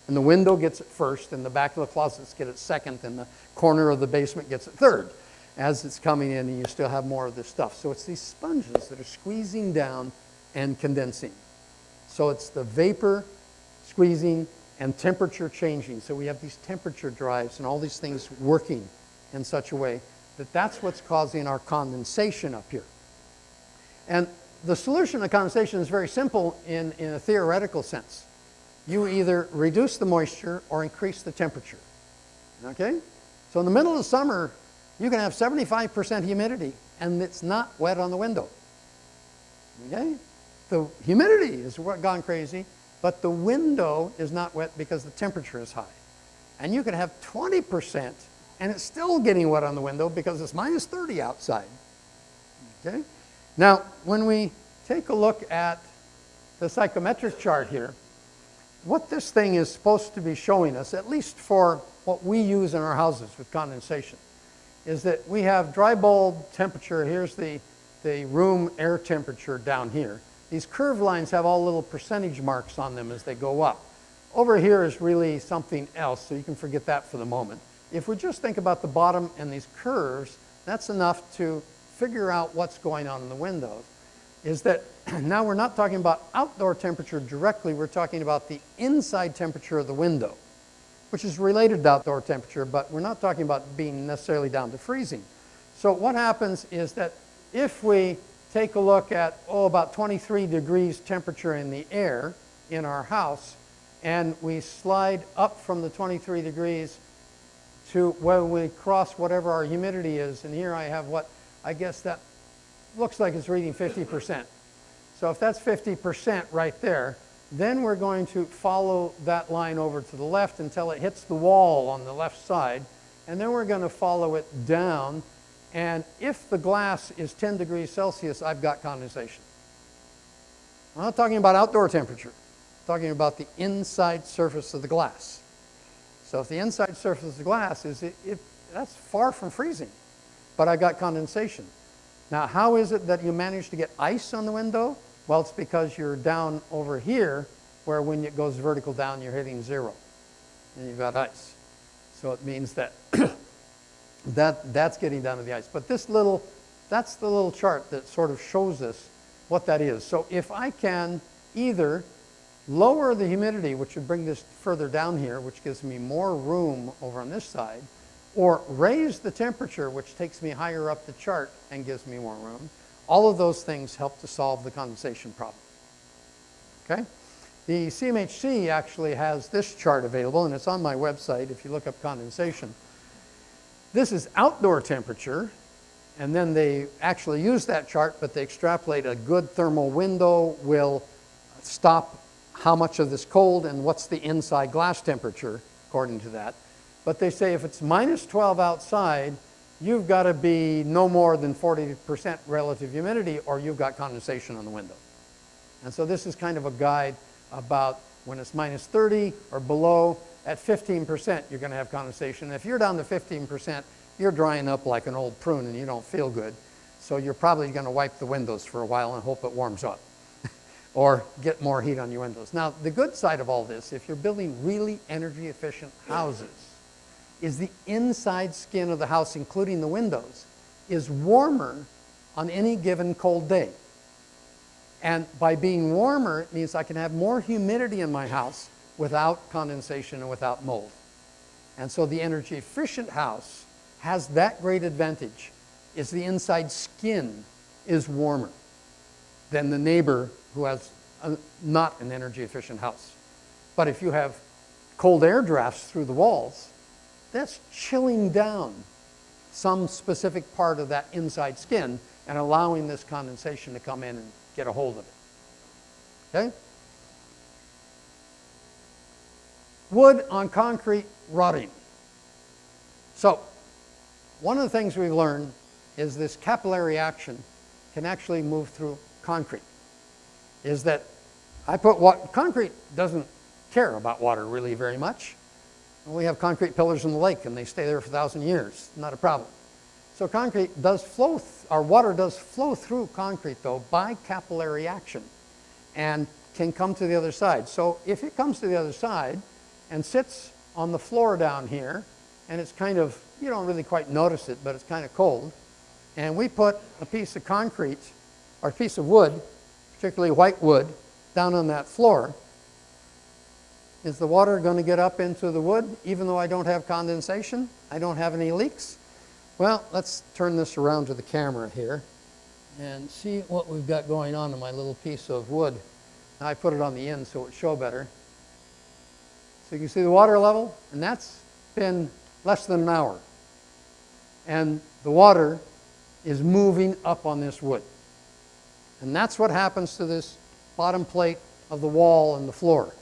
S1: And the window gets it first, and the back of the closets get it second, and the corner of the basement gets it third as it's coming in, and you still have more of this stuff. So it's these sponges that are squeezing down and condensing. So it's the vapor squeezing and temperature changing. So we have these temperature drives and all these things working in such a way that that's what's causing our condensation up here. And the solution to condensation is very simple in a theoretical sense. You either reduce the moisture or increase the temperature. Okay? So in the middle of the summer, you can have 75% humidity, and it's not wet on the window. Okay? The humidity is gone crazy, but the window is not wet because the temperature is high. And you can have 20%, and it's still getting wet on the window because it's minus 30 outside. Okay? Now, when we take a look at the psychometric chart here, what this thing is supposed to be showing us, at least for what we use in our houses with condensation, is that we have dry bulb temperature. Here's the room air temperature down here. These curved lines have all little percentage marks on them as they go up. Over here is really something else, so you can forget that for the moment. If we just think about the bottom and these curves, that's enough to figure out what's going on in the windows. Is that now we're not talking about outdoor temperature directly, we're talking about the inside temperature of the window, which is related to outdoor temperature, but we're not talking about being necessarily down to freezing. So what happens is that if we take a look at, about 23 degrees temperature in the air in our house, and we slide up from the 23 degrees to when we cross whatever our humidity is, and here I have what I guess that looks like it's reading 50%. So if that's 50% right there, then we're going to follow that line over to the left until it hits the wall on the left side, and then we're going to follow it down, and if the glass is 10 degrees Celsius, I've got condensation. I'm not talking about outdoor temperature. I'm talking about the inside surface of the glass. So if the inside surface of the glass is, that's far from freezing, but I got condensation. Now, how is it that you manage to get ice on the window? Well, it's because you're down over here, where when it goes vertical down, you're hitting 0, and you've got ice. So it means that that's getting down to the ice. But that's the little chart that sort of shows us what that is. So if I can either lower the humidity, which would bring this further down here, which gives me more room over on this side, or raise the temperature, which takes me higher up the chart and gives me more room, all of those things help to solve the condensation problem. Okay? The CMHC actually has this chart available, and it's on my website if you look up condensation. This is outdoor temperature, and then they actually use that chart, but they extrapolate a good thermal window will stop how much of this cold and what's the inside glass temperature according to that. But they say if it's minus 12 outside, you've got to be no more than 40% relative humidity, or you've got condensation on the window. And so this is kind of a guide about when it's minus 30 or below. At 15%, you're going to have condensation. If you're down to 15%, you're drying up like an old prune and you don't feel good. So you're probably going to wipe the windows for a while and hope it warms up or get more heat on your windows. Now, the good side of all this, if you're building really energy efficient houses, is the inside skin of the house, including the windows, is warmer on any given cold day. And by being warmer, it means I can have more humidity in my house without condensation and without mold. And so the energy efficient house has that great advantage, is the inside skin is warmer than the neighbor who has not an energy efficient house. But if you have cold air drafts through the walls, that's chilling down some specific part of that inside skin and allowing this condensation to come in and get a hold of it. Okay? Wood on concrete rotting. So, one of the things we've learned is this capillary action can actually move through concrete. Is that concrete doesn't care about water really very much. We have concrete pillars in the lake and they stay there for 1,000 years, not a problem. So concrete does flow, or water does flow through concrete though by capillary action and can come to the other side. So if it comes to the other side and sits on the floor down here, and it's kind of, you don't really quite notice it, but it's kind of cold, and we put a piece of concrete or a piece of wood, particularly white wood, down on that floor, is the water going to get up into the wood even though I don't have condensation? I don't have any leaks? Well, let's turn this around to the camera here. and see what we've got going on in my little piece of wood. Now I put it on the end so it would show better. So you can see the water level, and that's been less than an hour. And the water is moving up on this wood. And that's what happens to this bottom plate of the wall and the floor.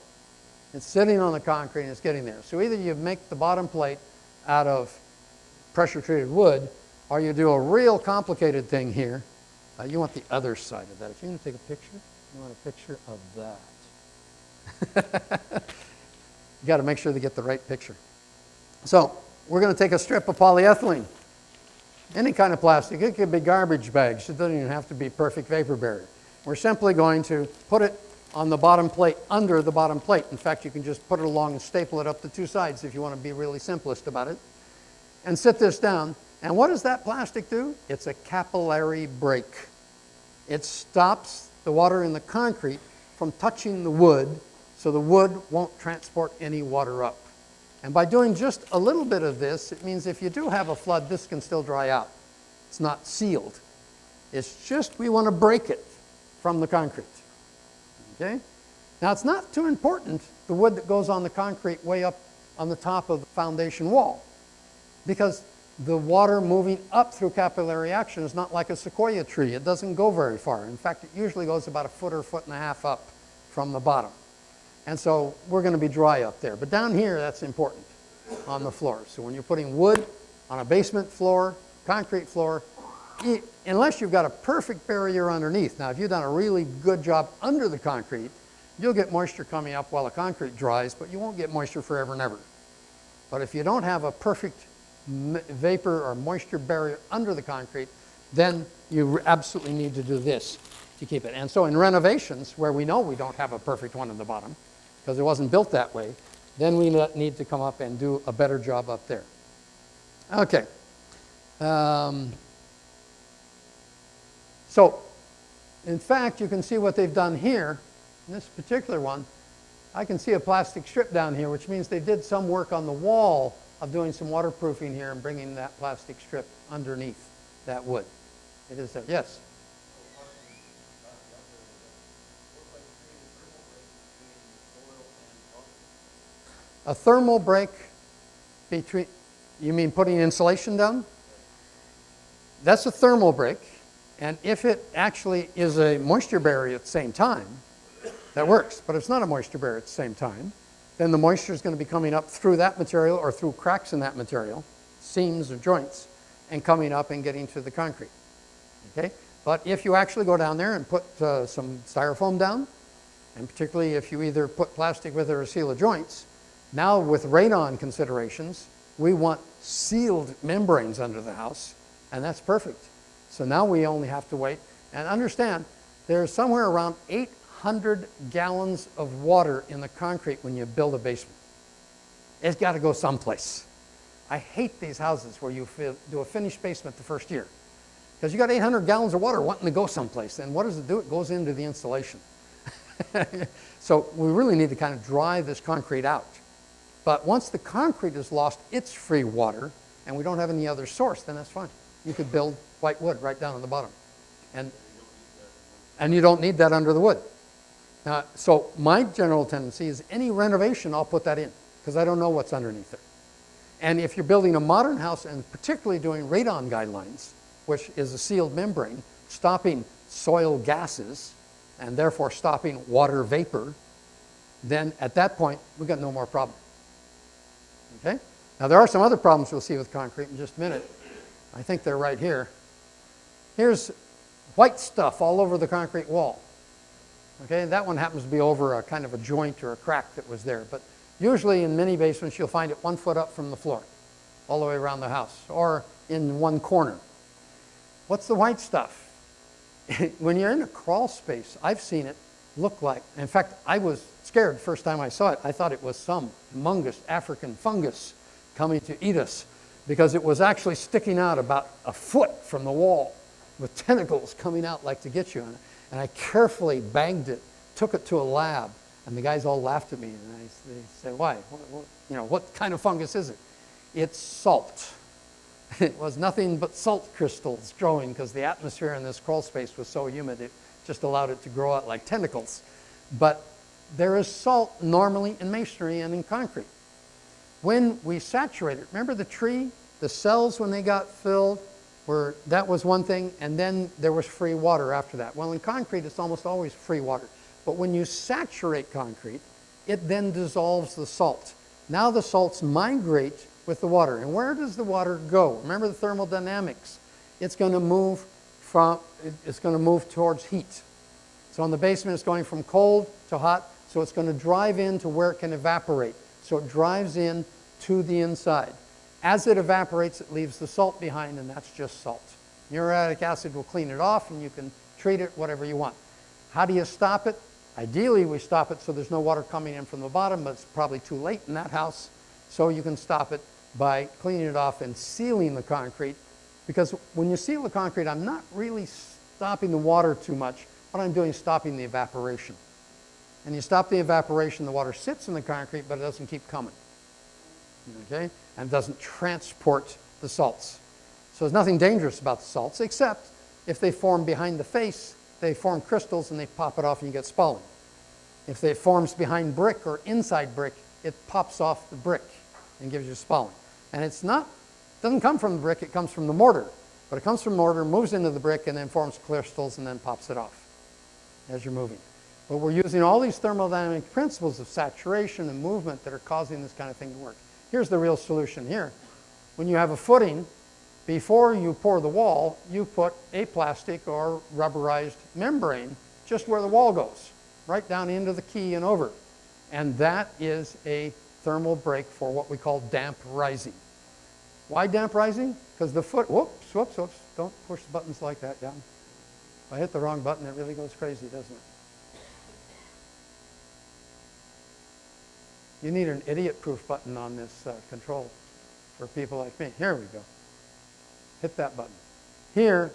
S1: It's sitting on the concrete and it's getting there. So either you make the bottom plate out of pressure-treated wood, or you do a real complicated thing here. You want the other side of that. If you're going to take a picture, you want a picture of that. You got to make sure to get the right picture. So we're going to take a strip of polyethylene, any kind of plastic. It could be garbage bags. It doesn't even have to be perfect vapor barrier. We're simply going to put it on the bottom plate, under the bottom plate. In fact, you can just put it along and staple it up the two sides if you want to be really simplest about it. And sit this down. And what does that plastic do? It's a capillary break. It stops the water in the concrete from touching the wood, so the wood won't transport any water up. And by doing just a little bit of this, it means if you do have a flood, this can still dry out. It's not sealed. It's just we want to break it from the concrete. Okay? Now, it's not too important, the wood that goes on the concrete way up on the top of the foundation wall, because the water moving up through capillary action is not like a sequoia tree. It doesn't go very far. In fact, it usually goes about a foot or foot and a half up from the bottom. And so we're going to be dry up there. But down here, that's important on the floor. So when you're putting wood on a basement floor, concrete floor, unless you've got a perfect barrier underneath. Now, if you've done a really good job under the concrete, you'll get moisture coming up while the concrete dries, but you won't get moisture forever and ever. But if you don't have a perfect vapor or moisture barrier under the concrete, then you absolutely need to do this to keep it. And so in renovations, where we know we don't have a perfect one in the bottom, because it wasn't built that way, then we need to come up and do a better job up there. Okay. So, in fact, you can see what they've done here. In this particular one, I can see a plastic strip down here, which means they did some work on the wall of doing some waterproofing here and bringing that plastic strip underneath that wood. It is there. Yes? A thermal break between, you mean putting insulation down? That's a thermal break. And if it actually is a moisture barrier at the same time, that works. But if it's not a moisture barrier at the same time, then the moisture is going to be coming up through that material or through cracks in that material, seams or joints, and coming up and getting to the concrete. Okay? But if you actually go down there and put some styrofoam down, and particularly if you either put plastic with it or seal the joints, now with radon considerations, we want sealed membranes under the house, and that's perfect. So now we only have to wait. And understand, there's somewhere around 800 gallons of water in the concrete when you build a basement. It's got to go someplace. I hate these houses where you do a finished basement the first year, because you got 800 gallons of water wanting to go someplace. And what does it do? It goes into the insulation. So we really need to kind of dry this concrete out. But once the concrete has lost its free water and we don't have any other source, then that's fine. You could build white wood right down on the bottom. And you don't need that under the wood. Now, so my general tendency is any renovation, I'll put that in, because I don't know what's underneath it. And if you're building a modern house, and particularly doing radon guidelines, which is a sealed membrane, stopping soil gases, and therefore stopping water vapor, then at that point, we've got no more problem. Okay? Now, there are some other problems we'll see with concrete in just a minute. I think they're right here. Here's white stuff all over the concrete wall. Okay, that one happens to be over a kind of a joint or a crack that was there. But usually in many basements, you'll find it 1 foot up from the floor, all the way around the house, or in one corner. What's the white stuff? When you're in a crawl space, I've seen it look like, in fact, I was scared the first time I saw it. I thought it was some humongous African fungus coming to eat us, because it was actually sticking out about a foot from the wall with tentacles coming out like to get you. And I carefully bagged it, took it to a lab, and the guys all laughed at me. And they said, why? What kind of fungus is it? It's salt.
S2: It was nothing but salt crystals growing because the atmosphere in this crawl space was so humid it just allowed it to grow out like tentacles. But there is salt normally in masonry and in concrete. When we saturate it, remember the tree, the cells when they got filled, that was one thing, and then there was free water after that. Well, in concrete, it's almost always free water. But when you saturate concrete, it then dissolves the salt. Now the salts migrate with the water. And where does the water go? Remember the thermodynamics. It's going to move towards heat. So in the basement, it's going from cold to hot, so it's going to drive into where it can evaporate. So it drives in to the inside. As it evaporates, it leaves the salt behind, and that's just salt. Muriatic acid will clean it off, and you can treat it whatever you want. How do you stop it? Ideally, we stop it so there's no water coming in from the bottom, but it's probably too late in that house. So you can stop it by cleaning it off and sealing the concrete. Because when you seal the concrete, I'm not really stopping the water too much. What I'm doing is stopping the evaporation. And you stop the evaporation, the water sits in the concrete, but it doesn't keep coming. Okay? And doesn't transport the salts. So there's nothing dangerous about the salts, except if they form behind the face, they form crystals and they pop it off and you get spalling. If they forms behind brick or inside brick, it pops off the brick and gives you spalling. And doesn't come from the brick, it comes from the mortar. But it comes from mortar, moves into the brick, and then forms crystals and then pops it off as you're moving. But we're using all these thermodynamic principles of saturation and movement that are causing this kind of thing to work. Here's the real solution here. When you have a footing, before you pour the wall, you put a plastic or rubberized membrane just where the wall goes, right down into the key and over. And that is a thermal break for what we call damp rising. Why damp rising? Because the foot, whoops, don't push the buttons like that down. If I hit the wrong button, it really goes crazy, doesn't it? You need an idiot-proof button on this control for people like me. Here we go. Hit that button. Here,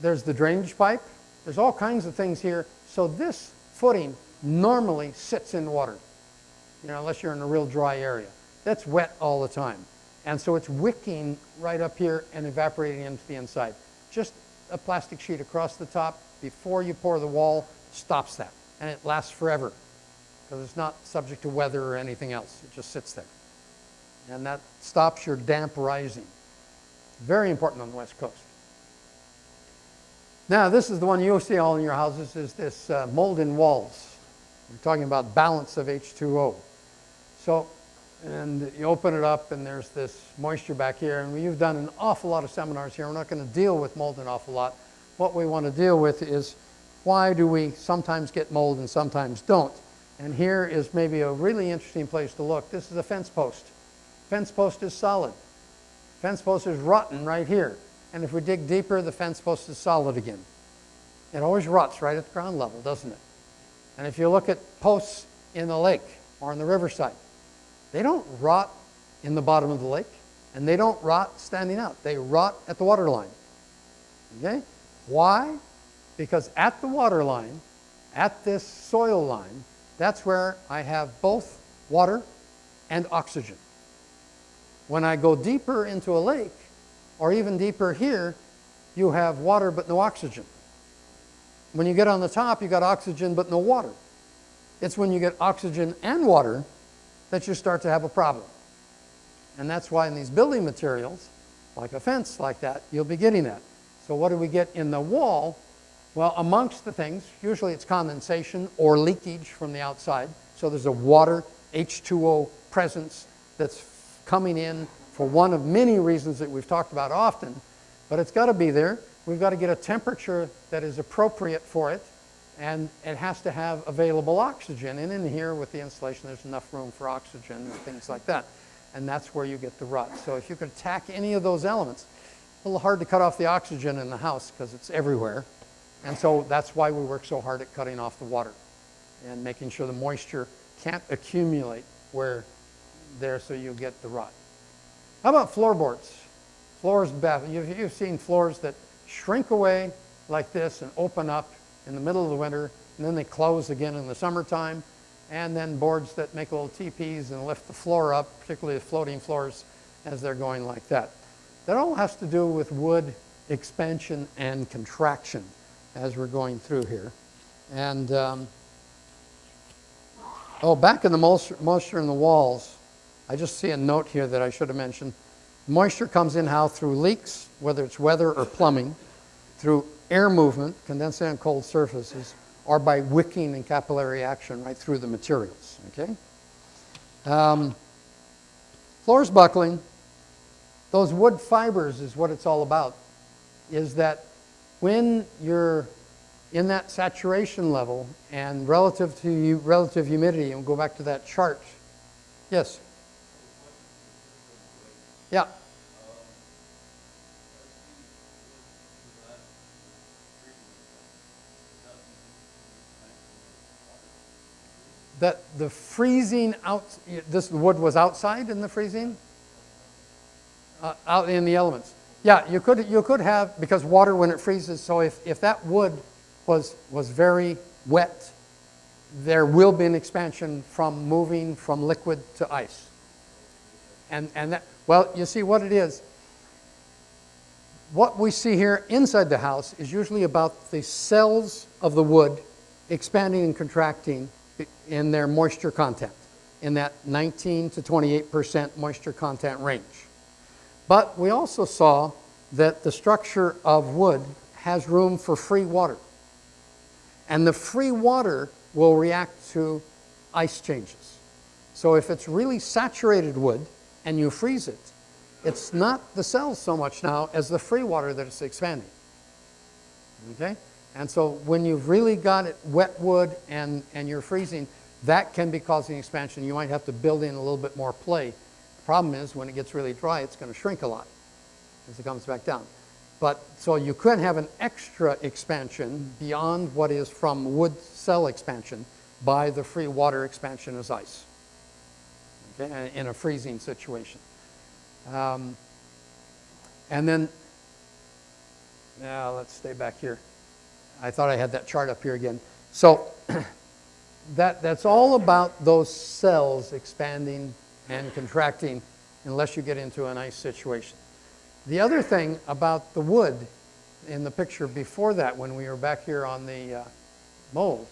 S2: there's the drainage pipe. There's all kinds of things here. So this footing normally sits in water, unless you're in a real dry area. That's wet all the time. And so it's wicking right up here and evaporating into the inside. Just a plastic sheet across the top before you pour the wall stops that. And it lasts forever because it's not subject to weather or anything else. It just sits there. And that stops your damp rising. Very important on the West Coast. Now, this is the one you'll see all in your houses, is this mold in walls. We're talking about balance of H2O. So, and you open it up and there's this moisture back here, and you've done an awful lot of seminars here. We're not going to deal with mold an awful lot. What we want to deal with is why do we sometimes get mold and sometimes don't? And here is maybe a really interesting place to look. This is a fence post. Fence post is solid. Fence post is rotten right here. And if we dig deeper, the fence post is solid again. It always rots right at the ground level, doesn't it? And if you look at posts in the lake or on the riverside, they don't rot in the bottom of the lake, and they don't rot standing out. They rot at the water line. Okay? Why? Because at the water line, at this soil line, that's where I have both water and oxygen. When I go deeper into a lake, or even deeper here, you have water but no oxygen. When you get on the top, you got oxygen but no water. It's when you get oxygen and water that you start to have a problem. And that's why in these building materials, like a fence like that, you'll be getting that. So what do we get in the wall? Well, amongst the things, usually it's condensation or leakage from the outside. So there's a water, H2O presence that's coming in for one of many reasons that we've talked about often, but it's got to be there. We've got to get a temperature that is appropriate for it, and it has to have available oxygen. And in here with the insulation, there's enough room for oxygen and things like that. And that's where you get the rot. So if you could attack any of those elements, a little hard to cut off the oxygen in the house because it's everywhere. And so that's why we work so hard at cutting off the water and making sure the moisture can't accumulate where there so you get the rot. How about floorboards? Floors, you've seen floors that shrink away like this and open up in the middle of the winter, and then they close again in the summertime, and then boards that make little teepees and lift the floor up, particularly the floating floors as they're going like that. that all has to do with wood expansion and contraction as we're going through here. And, back in the moisture in the walls, I just see a note here that I should have mentioned. Moisture comes in how? Through leaks, whether it's weather or plumbing, through air movement, condensing on cold surfaces, or by wicking and capillary action right through the materials, okay? Floors buckling, those wood fibers is what it's all about, is that when you're in that saturation level and relative humidity, and we'll go back to that chart. Yes? Yeah. That the freezing out, this wood was outside in the freezing? Out in the elements. Yeah, you could have, because water when it freezes, so if that wood was very wet, there will be an expansion from moving from liquid to ice. And that, well, you see what it is. What we see here inside the house is usually about the cells of the wood expanding and contracting in their moisture content, in that 19 to 28% moisture content range. But we also saw that the structure of wood has room for free water. And the free water will react to ice changes. So if it's really saturated wood and you freeze it, it's not the cells so much now as the free water that it's expanding. Okay? And so when you've really got it wet wood and you're freezing, that can be causing expansion. You might have to build in a little bit more play. The problem is when it gets really dry, it's going to shrink a lot as it comes back down. But so you could have an extra expansion beyond what is from wood cell expansion by the free water expansion as ice, okay, in a freezing situation. And then, now let's stay back here. I thought I had that chart up here again. So that's all about those cells expanding and contracting unless you get into an ice situation. The other thing about the wood in the picture before that, when we were back here on the mold,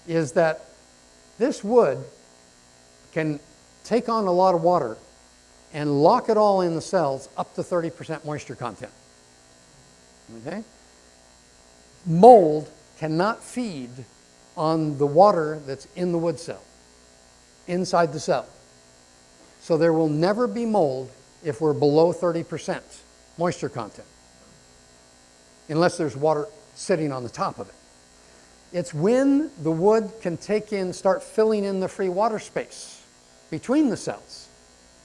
S2: is that this wood can take on a lot of water and lock it all in the cells up to 30% moisture content. Okay? Mold cannot feed on the water that's in the wood cell, inside the cell. So there will never be mold if we're below 30% moisture content, unless there's water sitting on the top of it. It's when the wood can start filling in the free water space between the cells,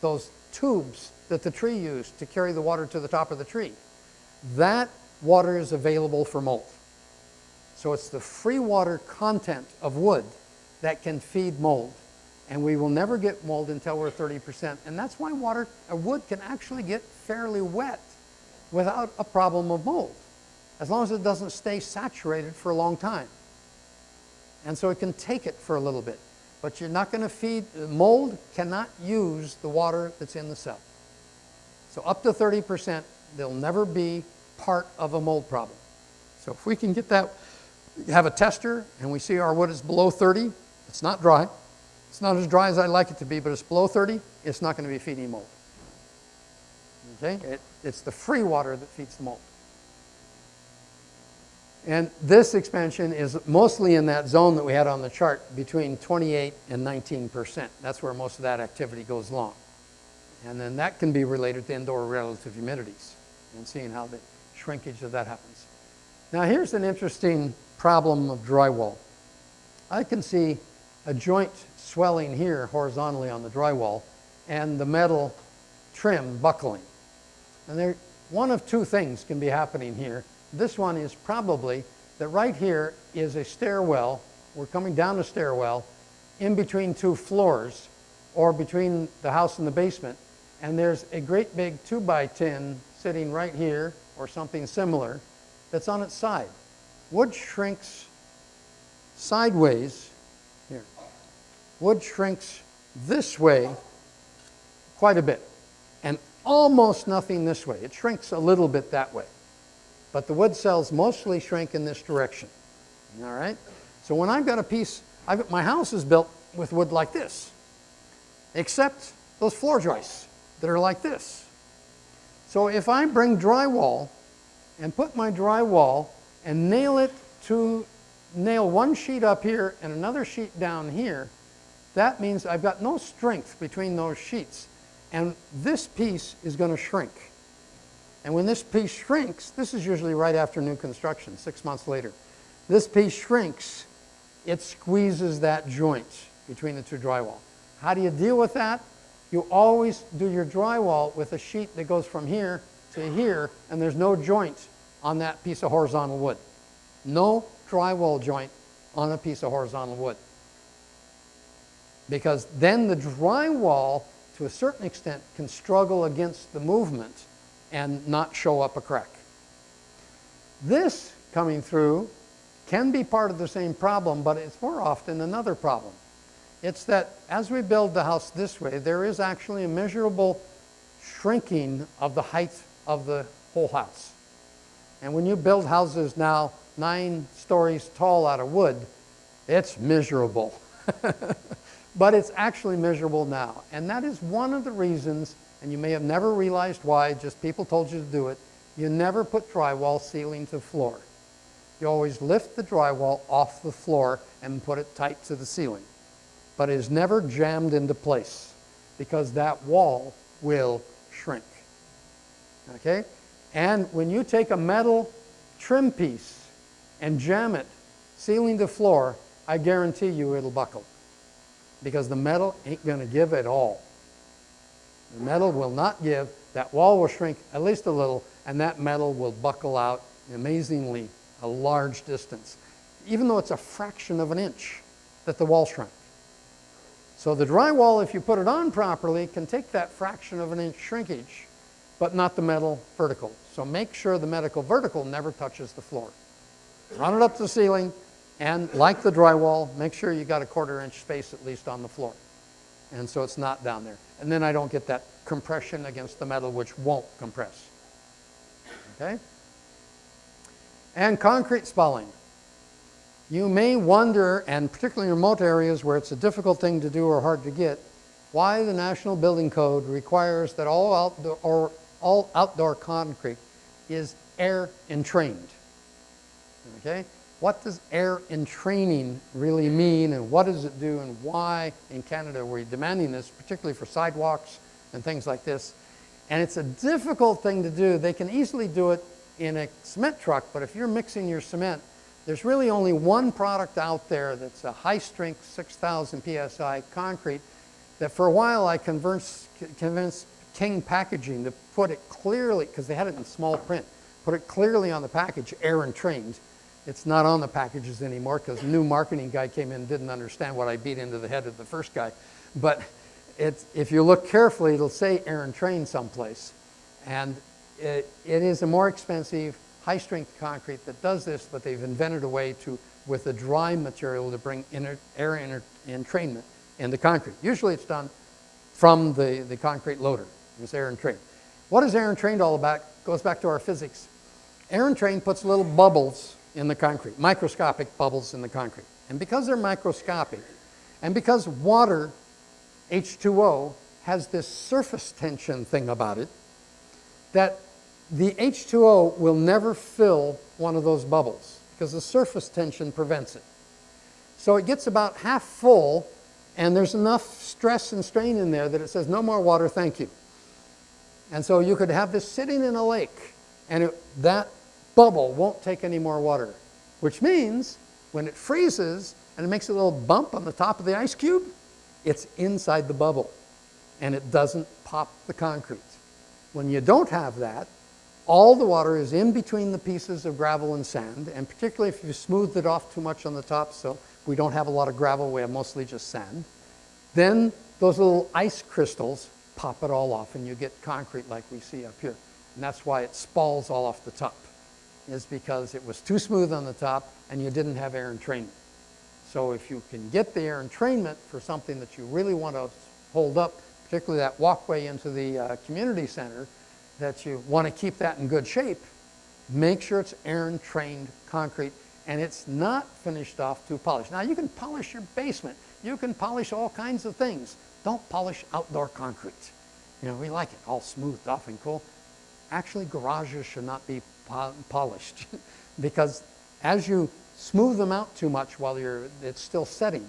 S2: those tubes that the tree used to carry the water to the top of the tree, that water is available for mold. So it's the free water content of wood that can feed mold. And we will never get mold until we're 30%. And that's why wood can actually get fairly wet without a problem of mold, as long as it doesn't stay saturated for a long time. And so it can take it for a little bit. But you're not going to feed, mold cannot use the water that's in the cell. So up to 30%, they'll never be part of a mold problem. So if we can get that, have a tester, and we see our wood is below 30, it's not dry. It's not as dry as I'd like it to be, but it's below 30, it's not going to be feeding mold. Okay? It's the free water that feeds the mold. And this expansion is mostly in that zone that we had on the chart between 28 and 19%. That's where most of that activity goes along. And then that can be related to indoor relative humidities and seeing how the shrinkage of that happens. Now here's an interesting problem of drywall. I can see a joint swelling here horizontally on the drywall and the metal trim buckling. And one of two things can be happening here. This one is probably that right here is a stairwell. We're coming down a stairwell in between two floors or between the house and the basement. And there's a great big 2x10 sitting right here or something similar that's on its side. Wood shrinks sideways here. Wood shrinks this way quite a bit. And
S1: almost nothing this way. It shrinks a little bit that way. But the wood cells mostly shrink in this direction. All right? So when I've got a piece, my house is built with wood like this, except those floor joists that are like this. So if I bring drywall and put my drywall and nail one sheet up here and another sheet down here, that means I've got no strength between those sheets. And this piece is going to shrink. And when this piece shrinks, this is usually right after new construction, 6 months later. This piece shrinks, it squeezes that joint between the two drywall. How do you deal with that? You always do your drywall with a sheet that goes from here to here, and there's no joint on that piece of horizontal wood. No drywall joint on a piece of horizontal wood. Because then the drywall, to a certain extent, can struggle against the movement and not show up a crack. This coming through can be part of the same problem, but it's more often another problem. It's that as we build the house this way, there is actually a measurable shrinking of the height of the whole house. And when you build houses now 9 stories tall out of wood, it's miserable. But it's actually miserable now. And that is one of the reasons, and you may have never realized why, just people told you to do it, you never put drywall ceiling to floor. You always lift the drywall off the floor and put it tight to the ceiling. But it is never jammed into place because that wall will shrink. Okay? And when you take a metal trim piece and jam it ceiling to floor, I guarantee you it'll buckle. Because the metal ain't going to give at all. The metal will not give. That wall will shrink at least a little, and that metal will buckle out amazingly a large distance, even though it's a fraction of an inch that the wall shrunk. So the drywall, if you put it on properly, can take that fraction of an inch shrinkage, but not the metal vertical. So make sure the metal vertical never touches the floor. Run it up to the ceiling, and like the drywall, make sure you got a 1/4 inch space at least on the floor. And so it's not down there. And then I don't get that compression against the metal, which won't compress. Okay? And concrete spalling. You may wonder, and particularly in remote areas where it's a difficult thing to do or hard to get, why the National Building Code requires that all outdoor concrete is air entrained. Okay? What does air entraining really mean, and what does it do, and why in Canada we're demanding this, particularly for sidewalks and things like this? And it's a difficult thing to do. They can easily do it in a cement truck, but if you're mixing your cement, there's really only one product out there that's a high-strength 6,000 psi concrete that for a while I convinced King Packaging to put it clearly, because they had it in small print, put it clearly on the package, air entrained. It's not on the packages anymore because a new marketing guy came in and didn't understand what I beat into the head of the first guy. But if you look carefully, it'll say air entrained someplace. And it is a more expensive, high-strength concrete that does this, but they've invented a way to, with a dry material, to bring air entrainment in the concrete. Usually it's done from the concrete loader. It's air entrained. What is air entrained all about? Goes back to our physics. Air entrained puts little bubbles in the concrete, microscopic bubbles in the concrete. And because they're microscopic, and because water, H2O, has this surface tension thing about it, that the H2O will never fill one of those bubbles because the surface tension prevents it. So it gets about half full, and there's enough stress and strain in there that it says, no more water, thank you. And so you could have this sitting in a lake, and that bubble won't take any more water, which means when it freezes and it makes a little bump on the top of the ice cube, it's inside the bubble, and it doesn't pop the concrete. When you don't have that, all the water is in between the pieces of gravel and sand, and particularly if you smoothed it off too much on the top, so we don't have a lot of gravel, we have mostly just sand, then those little ice crystals pop it all off, and you get concrete like we see up here. And that's why it spalls all off the top, is because it was too smooth on the top and you didn't have air entrainment. So if you can get the air entrainment for something that you really want to hold up
S2: particularly that walkway into the community center, that you want to keep that in good shape, make sure it's air-trained concrete and it's not finished off too polished. Now, you can polish your basement. You can polish all kinds of things. Don't polish outdoor concrete. You know, we like it all smoothed off and cool. Actually, garages should not be polished because as you smooth them out too much while it's still setting,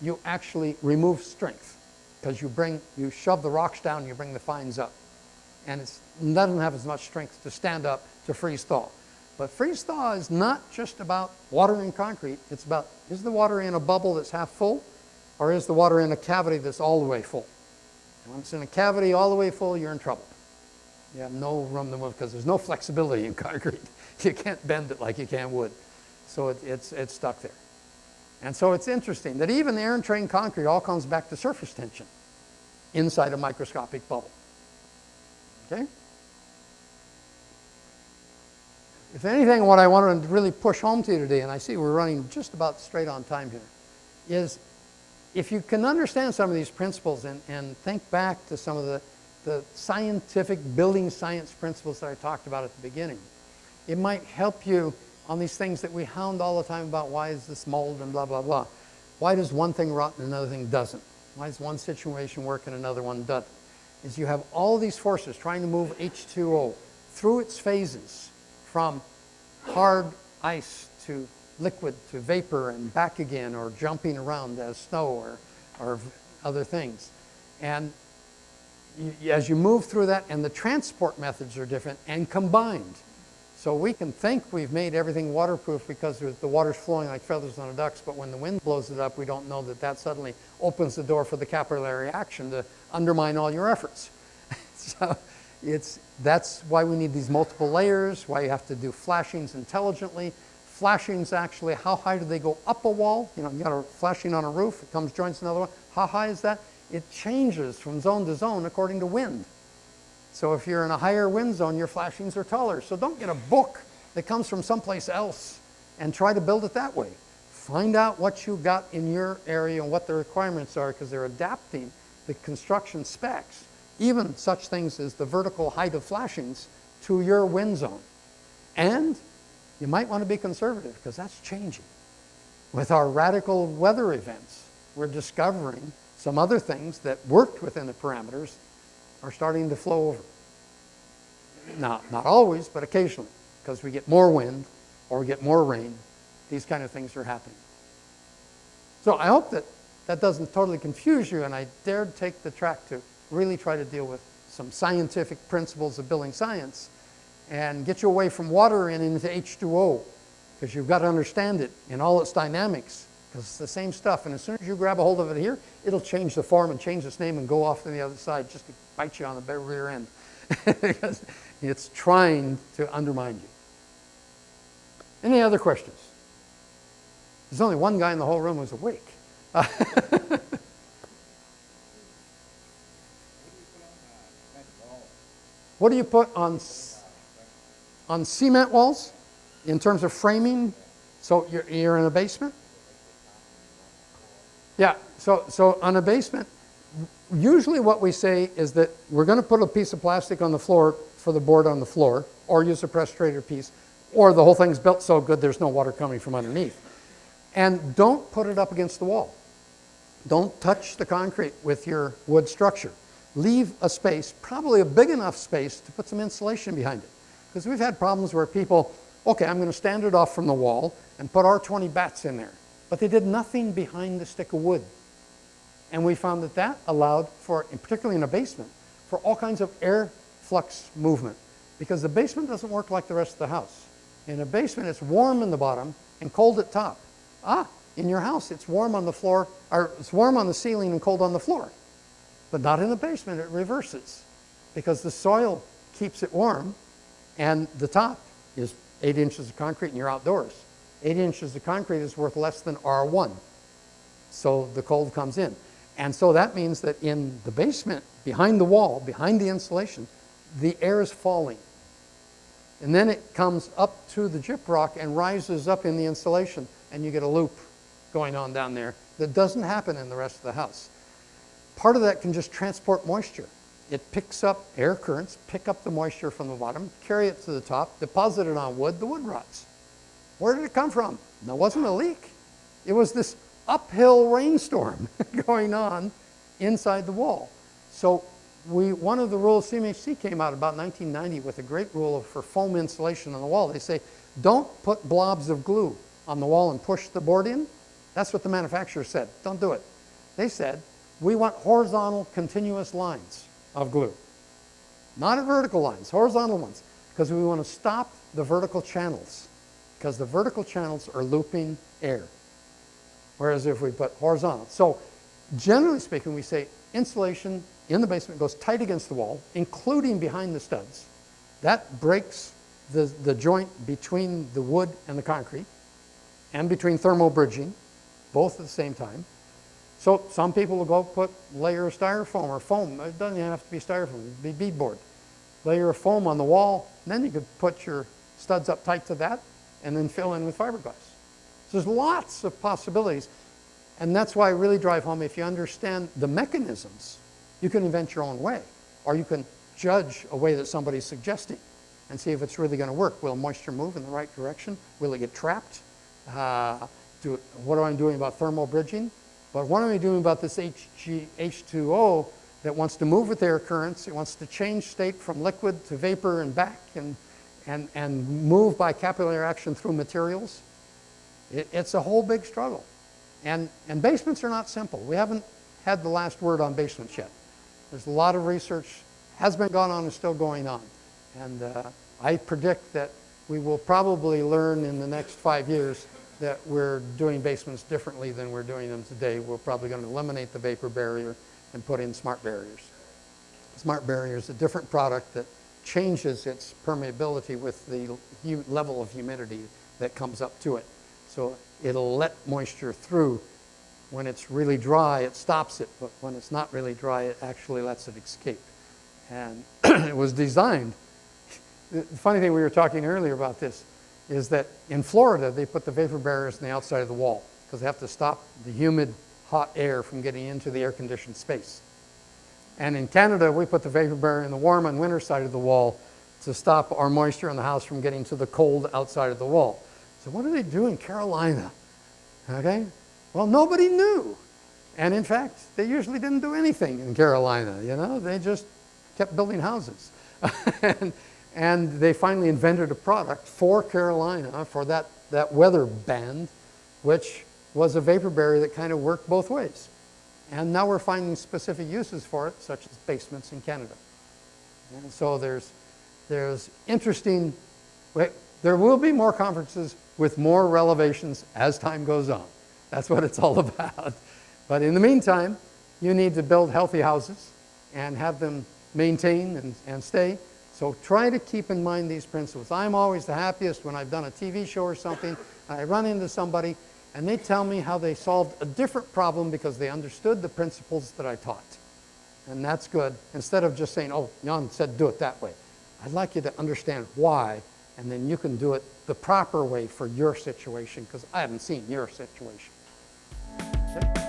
S2: you actually remove strength because you shove the rocks down, you bring the fines up. And it doesn't have as much strength to stand up to freeze thaw. But freeze thaw is not just about water in concrete. It's about, is the water in a bubble that's half full, or is the water in a cavity that's all the way full? And when it's in a cavity all the way full, you're in trouble. You have no room to move because there's no flexibility in concrete. You can't bend it like you can wood. So it's stuck there. And so it's interesting that even the air-trained concrete all comes back to surface tension inside a microscopic bubble. Okay? If anything, what I wanted to really push home to you today, and I see we're running just about straight on time here, is if you can understand some of these principles and think back to some of the scientific building science principles that I talked about at the beginning, it might help you on these things that we hound all the time about why is this mold and blah, blah, blah. Why does one thing rot and another thing doesn't? Why does one situation work and another one doesn't? Is you have all these forces trying to move H2O through its phases from hard ice to liquid to vapor and back again, or jumping around as snow or other things. And as you move through that, and the transport methods are different and combined. So we can think we've made everything waterproof because the water's flowing like feathers on a duck's, but when the wind blows it up, we don't know that that suddenly opens the door for the capillary action to undermine all your efforts. So that's why we need these multiple layers, why you have to do flashings intelligently. Flashings actually, how high do they go up a wall? You know, you got a flashing on a roof, it comes joints another one. How high is that? It changes from zone to zone according to wind. So if you're in a higher wind zone, your flashings are taller. So don't get a book that comes from someplace else and try to build it that way. Find out what you got in your area and what the requirements are, because they're adapting the construction specs, even such things as the vertical height of flashings, to your wind zone. And you might want to be conservative because that's changing. With our radical weather events, we're discovering some other things that worked within the parameters are starting to flow over. Now, not always, but occasionally, because we get more wind or we get more rain. These kind of things are happening. So I hope that that doesn't totally confuse you, and I dared take the track to really try to deal with some scientific principles of building science and get you away from water and into H2O, because you've got to understand it in all its dynamics, because it's the same stuff. And as soon as you grab a hold of it here, it'll change the form and change its name and go off to the other side just to bite you on the rear end, because it's trying to undermine you. Any other questions? There's only one guy in the whole room who's awake. What do you put on cement walls in terms of framing? So you're in a basement? Yeah, so on a basement, usually what we say is that we're going to put a piece of plastic on the floor for the board on the floor, or use a frustrator piece, or the whole thing's built so good there's no water coming from underneath. And don't put it up against the wall. Don't touch the concrete with your wood structure. Leave a space, probably a big enough space, to put some insulation behind it. Because we've had problems where people, okay, I'm going to stand it off from the wall and put R20 bats in there. But they did nothing behind the stick of wood. And we found that that allowed for, and particularly in a basement, for all kinds of air flux movement. Because the basement doesn't work like the rest of the house. In a basement, it's warm in the bottom and cold at top. In your house, it's warm on the floor, or it's warm on the ceiling and cold on the floor. But not in the basement, it reverses. Because the soil keeps it warm, and the top is 8 inches of concrete and you're outdoors. 8 inches of concrete is worth less than R1. So the cold comes in. And so that means that in the basement, behind the wall, behind the insulation, the air is falling. And then it comes up to the gyprock and rises up in the insulation, and you get a loop going on down there that doesn't happen in the rest of the house.
S1: part of that can just transport moisture. It picks up air currents, pick up the moisture from the bottom, carry it to the top, deposit it on wood, the wood rots. Where did it come from? There wasn't a leak. It was this uphill rainstorm going on inside the wall. So one of the rules, CMHC came out about 1990 with a great rule for foam insulation on the wall. They say, don't put blobs of glue on the wall and push the board in. That's what the manufacturer said. Don't do it. They said, we want horizontal continuous lines of glue. Not vertical lines, horizontal ones, because we want to stop the vertical channels, because the vertical channels are looping air. Whereas if we put horizontal. So generally speaking, we say insulation in the basement goes tight against the wall, including behind the studs. That breaks the joint between the wood and the concrete, and between thermal bridging, both at the same time. So some people will go put layer of styrofoam or foam. It doesn't even have to be styrofoam, it can be beadboard. Layer of foam on the wall, and then you could put your studs up tight to that and then fill in with fiberglass. So there's lots of possibilities. And that's why I really drive home, if you understand the mechanisms, you can invent your own way. Or you can judge a way that somebody's suggesting and see if it's really going to work. Will moisture move in the right direction? Will it get trapped? What am I doing about thermal bridging? But what am I doing about this H2O that wants to move with air currents? It wants to change state from liquid to vapor and back and move by capillary action through materials. It's a whole big struggle. And basements are not simple. We haven't had the last word on basements yet. There's a lot of research has been going on and still going on. And I predict that we will probably learn in the next 5 years that we're doing basements differently than we're doing them today. We're probably going to eliminate the vapor barrier and put in smart barriers. Smart barrier is a different product that changes its permeability with the level of humidity that comes up to it. So it'll let moisture through. When it's really dry, it stops it, but when it's not really dry, it actually lets it escape. And it was designed. The funny thing, we were talking earlier about this, is that in Florida, they put the vapor barriers on the outside of the wall because they have to stop the humid, hot air from getting into the air-conditioned space. And in Canada, we put the vapor barrier in the warm and winter side of the wall to stop our moisture in the house from getting to the cold outside of the wall. So what do they do in Carolina? Okay? Well, nobody knew. And in fact, they usually didn't do anything in Carolina, you know? They just kept building houses. And they finally invented a product for Carolina, for that weather band, which was a vapor barrier that kind of worked both ways. And now we're finding specific uses for it, such as basements in Canada. And so there's interesting, there will be more conferences with more revelations as time goes on. That's what it's all about. But in the meantime, you need to build healthy houses and have them maintain and stay. So try to keep in mind these principles. I'm always the happiest when I've done a TV show or something, and I run into somebody, and they tell me how they solved a different problem because they understood the principles that I taught. And that's good. Instead of just saying, oh, Jan said do it that way. I'd like you to understand why, and then you can do it the proper way for your situation, because I haven't seen your situation. Okay?